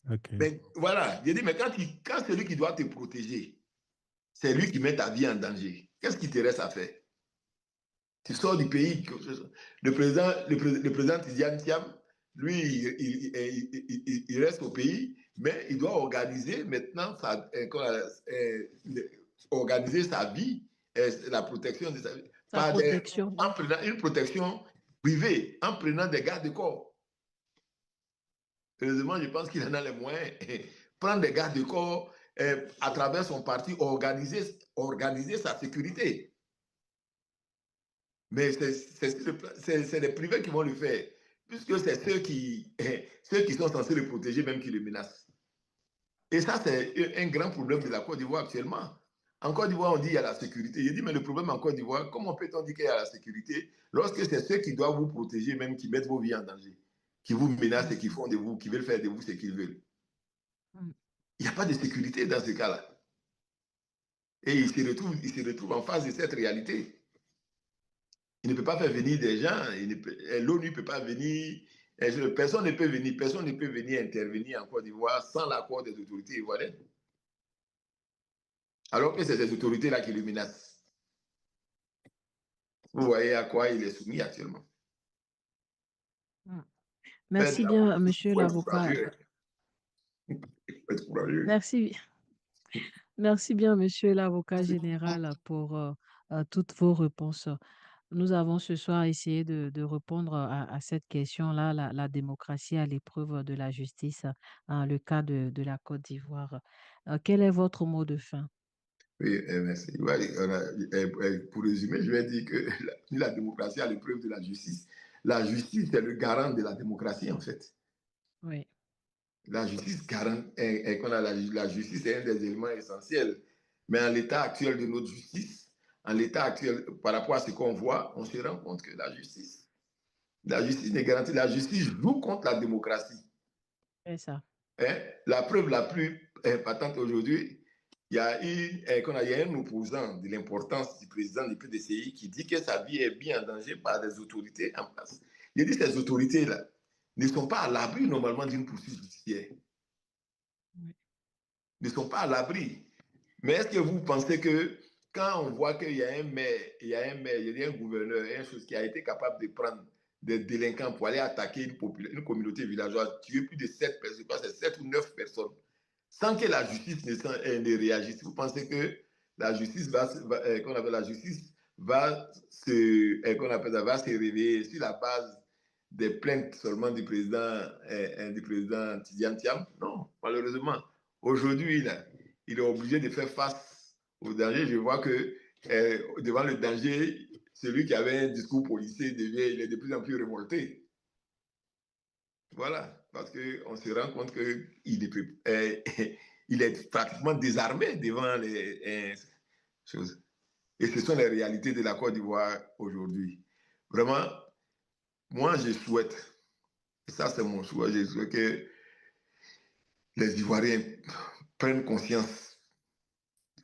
Okay. Mais voilà, j'ai dit, mais quand celui qui doit te protéger, c'est lui qui met ta vie en danger, qu'est-ce qui te reste à faire? Tu sors du pays. Le président Tidjane Thiam, lui, il reste au pays, mais il doit organiser maintenant organiser sa vie, la protection de sa vie, en prenant une protection privée, en prenant des gardes-corps. Heureusement, je pense qu'il en a les moyens. Prendre des gardes-corps à travers son parti, organiser sa sécurité. Mais c'est les privés qui vont le faire, puisque c'est ceux qui sont censés le protéger, même qui le menacent. Et ça, c'est un grand problème de la Côte d'Ivoire actuellement. En Côte d'Ivoire, on dit qu'il y a la sécurité. Je dis, mais le problème en Côte d'Ivoire, comment peut-on dire qu'il y a la sécurité lorsque c'est ceux qui doivent vous protéger, même qui mettent vos vies en danger, qui vous menacent et qui font de vous, qui veulent faire de vous ce qu'ils veulent. Il n'y a pas de sécurité dans ce cas-là. Et il se retrouve en face de cette réalité. Il ne peut pas faire venir des gens, l'ONU ne peut pas venir, personne ne peut venir intervenir en Côte d'Ivoire sans l'accord des autorités ivoiriennes. Alors que c'est ces autorités-là qui le menacent. Vous voyez à quoi il est soumis actuellement. Merci bien, monsieur l'avocat. Merci. Merci bien, monsieur l'avocat général, pour toutes vos réponses. Nous avons ce soir essayé de répondre à cette question-là, la démocratie à l'épreuve de la justice, dans le cas de la Côte d'Ivoire. Quel est votre mot de fin? Oui, merci. Pour résumer, je vais dire que la démocratie à l'épreuve de la justice. La justice est le garant de la démocratie, en fait. Oui. La justice garant, la justice est un des éléments essentiels. Mais en l'état actuel de notre justice, en l'état actuel, par rapport à ce qu'on voit, on se rend compte que la justice n'est garantie. La justice joue contre la démocratie. C'est ça. Hein? La preuve la plus patente aujourd'hui, il y a un opposant de l'importance du président du PDCI qui dit que sa vie est bien en danger par des autorités en place. Il dit que ces autorités-là ne sont pas à l'abri normalement d'une poursuite judiciaire. Oui. Ne sont pas à l'abri. Mais est-ce que vous pensez que quand on voit qu'il y a un maire, il y a un gouverneur, une chose qui a été capable de prendre des délinquants pour aller attaquer une communauté villageoise, tuer plus de 7 personnes, c'est 7 ou 9 personnes, sans que la justice ne réagisse, vous pensez que la justice va se réveiller sur la base des plaintes seulement du président Tidiane Thiam? Non, malheureusement. Aujourd'hui, il est obligé de faire face au danger. Je vois que devant le danger, celui qui avait un discours policier, il est de plus en plus révolté. Voilà, parce qu'on se rend compte qu'il est pratiquement désarmé devant les choses. Et ce sont les réalités de la Côte d'Ivoire aujourd'hui. Vraiment, moi, je souhaite, et ça c'est mon souhait, je souhaite que les Ivoiriens prennent conscience,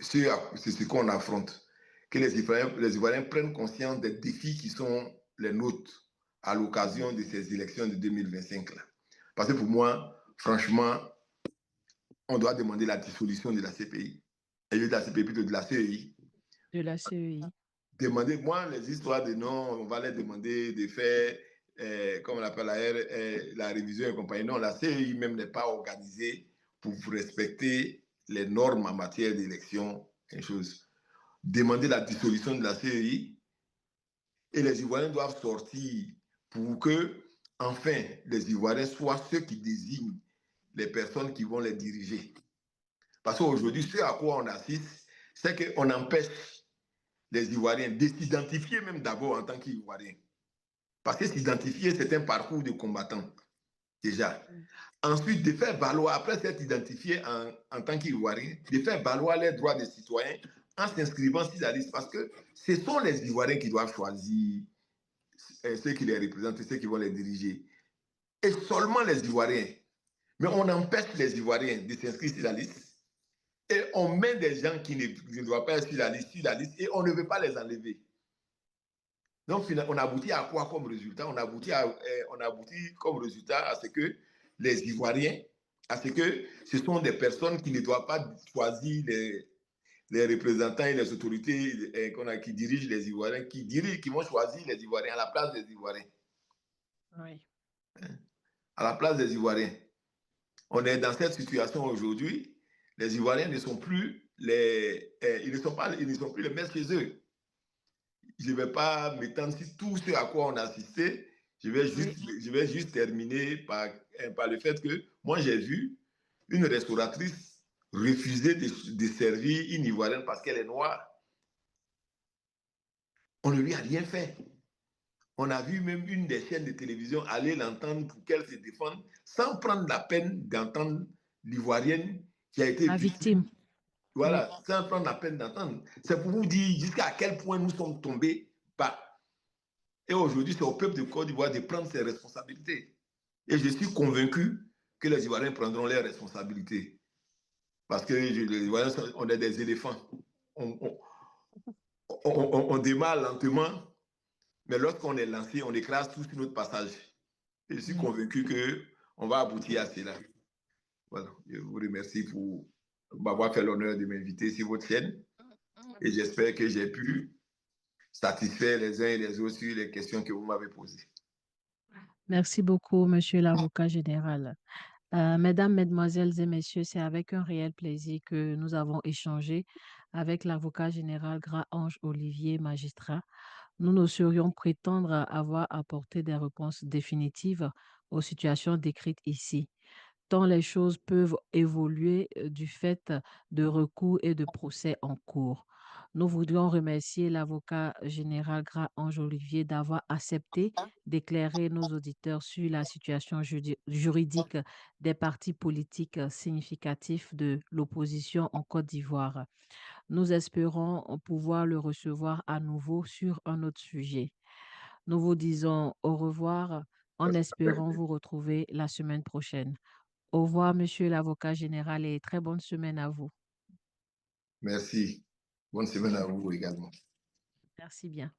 c'est ce qu'on affronte, que les Ivoiriens prennent conscience des défis qui sont les nôtres à l'occasion de ces élections de 2025 là. Parce que pour moi, franchement, on doit demander la dissolution de la CPI. Et de la CPI, plutôt de la CEI. De la CEI. Demander, moi, les histoires de non, on va les demander de faire, comme on appelle la révision et compagnie. Non, la CEI même n'est pas organisée pour respecter les normes en matière d'élection, une chose. Demander la dissolution de la CEI et les Ivoiriens doivent sortir pour que, enfin, les Ivoiriens soient ceux qui désignent les personnes qui vont les diriger. Parce qu'aujourd'hui, ce à quoi on assiste, c'est qu'on empêche les Ivoiriens de s'identifier même d'abord en tant qu'Ivoiriens. Parce que s'identifier, c'est un parcours de combattant, déjà. Ensuite, de faire valoir, après s'être identifié en tant qu'Ivoirien, de faire valoir les droits des citoyens en s'inscrivant sur la liste. Parce que ce sont les Ivoiriens qui doivent choisir ceux qui les représentent, ceux qui vont les diriger. Et seulement les Ivoiriens. Mais on empêche les Ivoiriens de s'inscrire sur la liste. Et on met des gens qui ne doivent pas être sur la liste, et on ne veut pas les enlever. Donc, on aboutit à quoi comme résultat? On aboutit comme résultat à ce que les Ivoiriens, à ce que ce sont des personnes qui ne doivent pas choisir les représentants et les autorités qui dirigent les Ivoiriens, qui vont choisir les Ivoiriens à la place des Ivoiriens. Oui. À la place des Ivoiriens. On est dans cette situation aujourd'hui. Les Ivoiriens ne sont plus ils ne sont plus les maîtres chez eux. Je ne vais pas m'étendre sur tout ce à quoi on a assisté. Je vais juste terminer par le fait que moi, j'ai vu une restauratrice refuser de servir une Ivoirienne parce qu'elle est noire. On ne lui a rien fait. On a vu même une des chaînes de télévision aller l'entendre pour qu'elle se défende sans prendre la peine d'entendre l'Ivoirienne qui a été La victime. Voilà, sans prendre la peine d'entendre. C'est pour vous dire jusqu'à quel point nous sommes tombés bas. Et aujourd'hui, c'est au peuple de Côte d'Ivoire de prendre ses responsabilités. Et je suis convaincu que les Ivoiriens prendront leurs responsabilités. Parce que les Ivoiriens, on est des éléphants. On démarre lentement, mais lorsqu'on est lancé, on écrase tout sur notre passage. Et je suis convaincu qu'on va aboutir à cela. Voilà, je vous remercie pour m'avoir fait l'honneur de m'inviter sur votre chaîne. Et j'espère que j'ai pu satisfaire les uns et les autres sur les questions que vous m'avez posées. Merci beaucoup, Monsieur l'avocat général. Mesdames, Mesdemoiselles et Messieurs, c'est avec un réel plaisir que nous avons échangé avec l'avocat général Graange Olivier, magistrat. Nous ne saurions prétendre avoir apporté des réponses définitives aux situations décrites ici, tant les choses peuvent évoluer du fait de recours et de procès en cours. Nous voudrions remercier l'avocat général Graange Olivier d'avoir accepté d'éclairer nos auditeurs sur la situation juridique des partis politiques significatifs de l'opposition en Côte d'Ivoire. Nous espérons pouvoir le recevoir à nouveau sur un autre sujet. Nous vous disons au revoir en espérant vous retrouver la semaine prochaine. Au revoir, monsieur l'avocat général, et très bonne semaine à vous. Merci. Bonne semaine à vous également. Merci bien.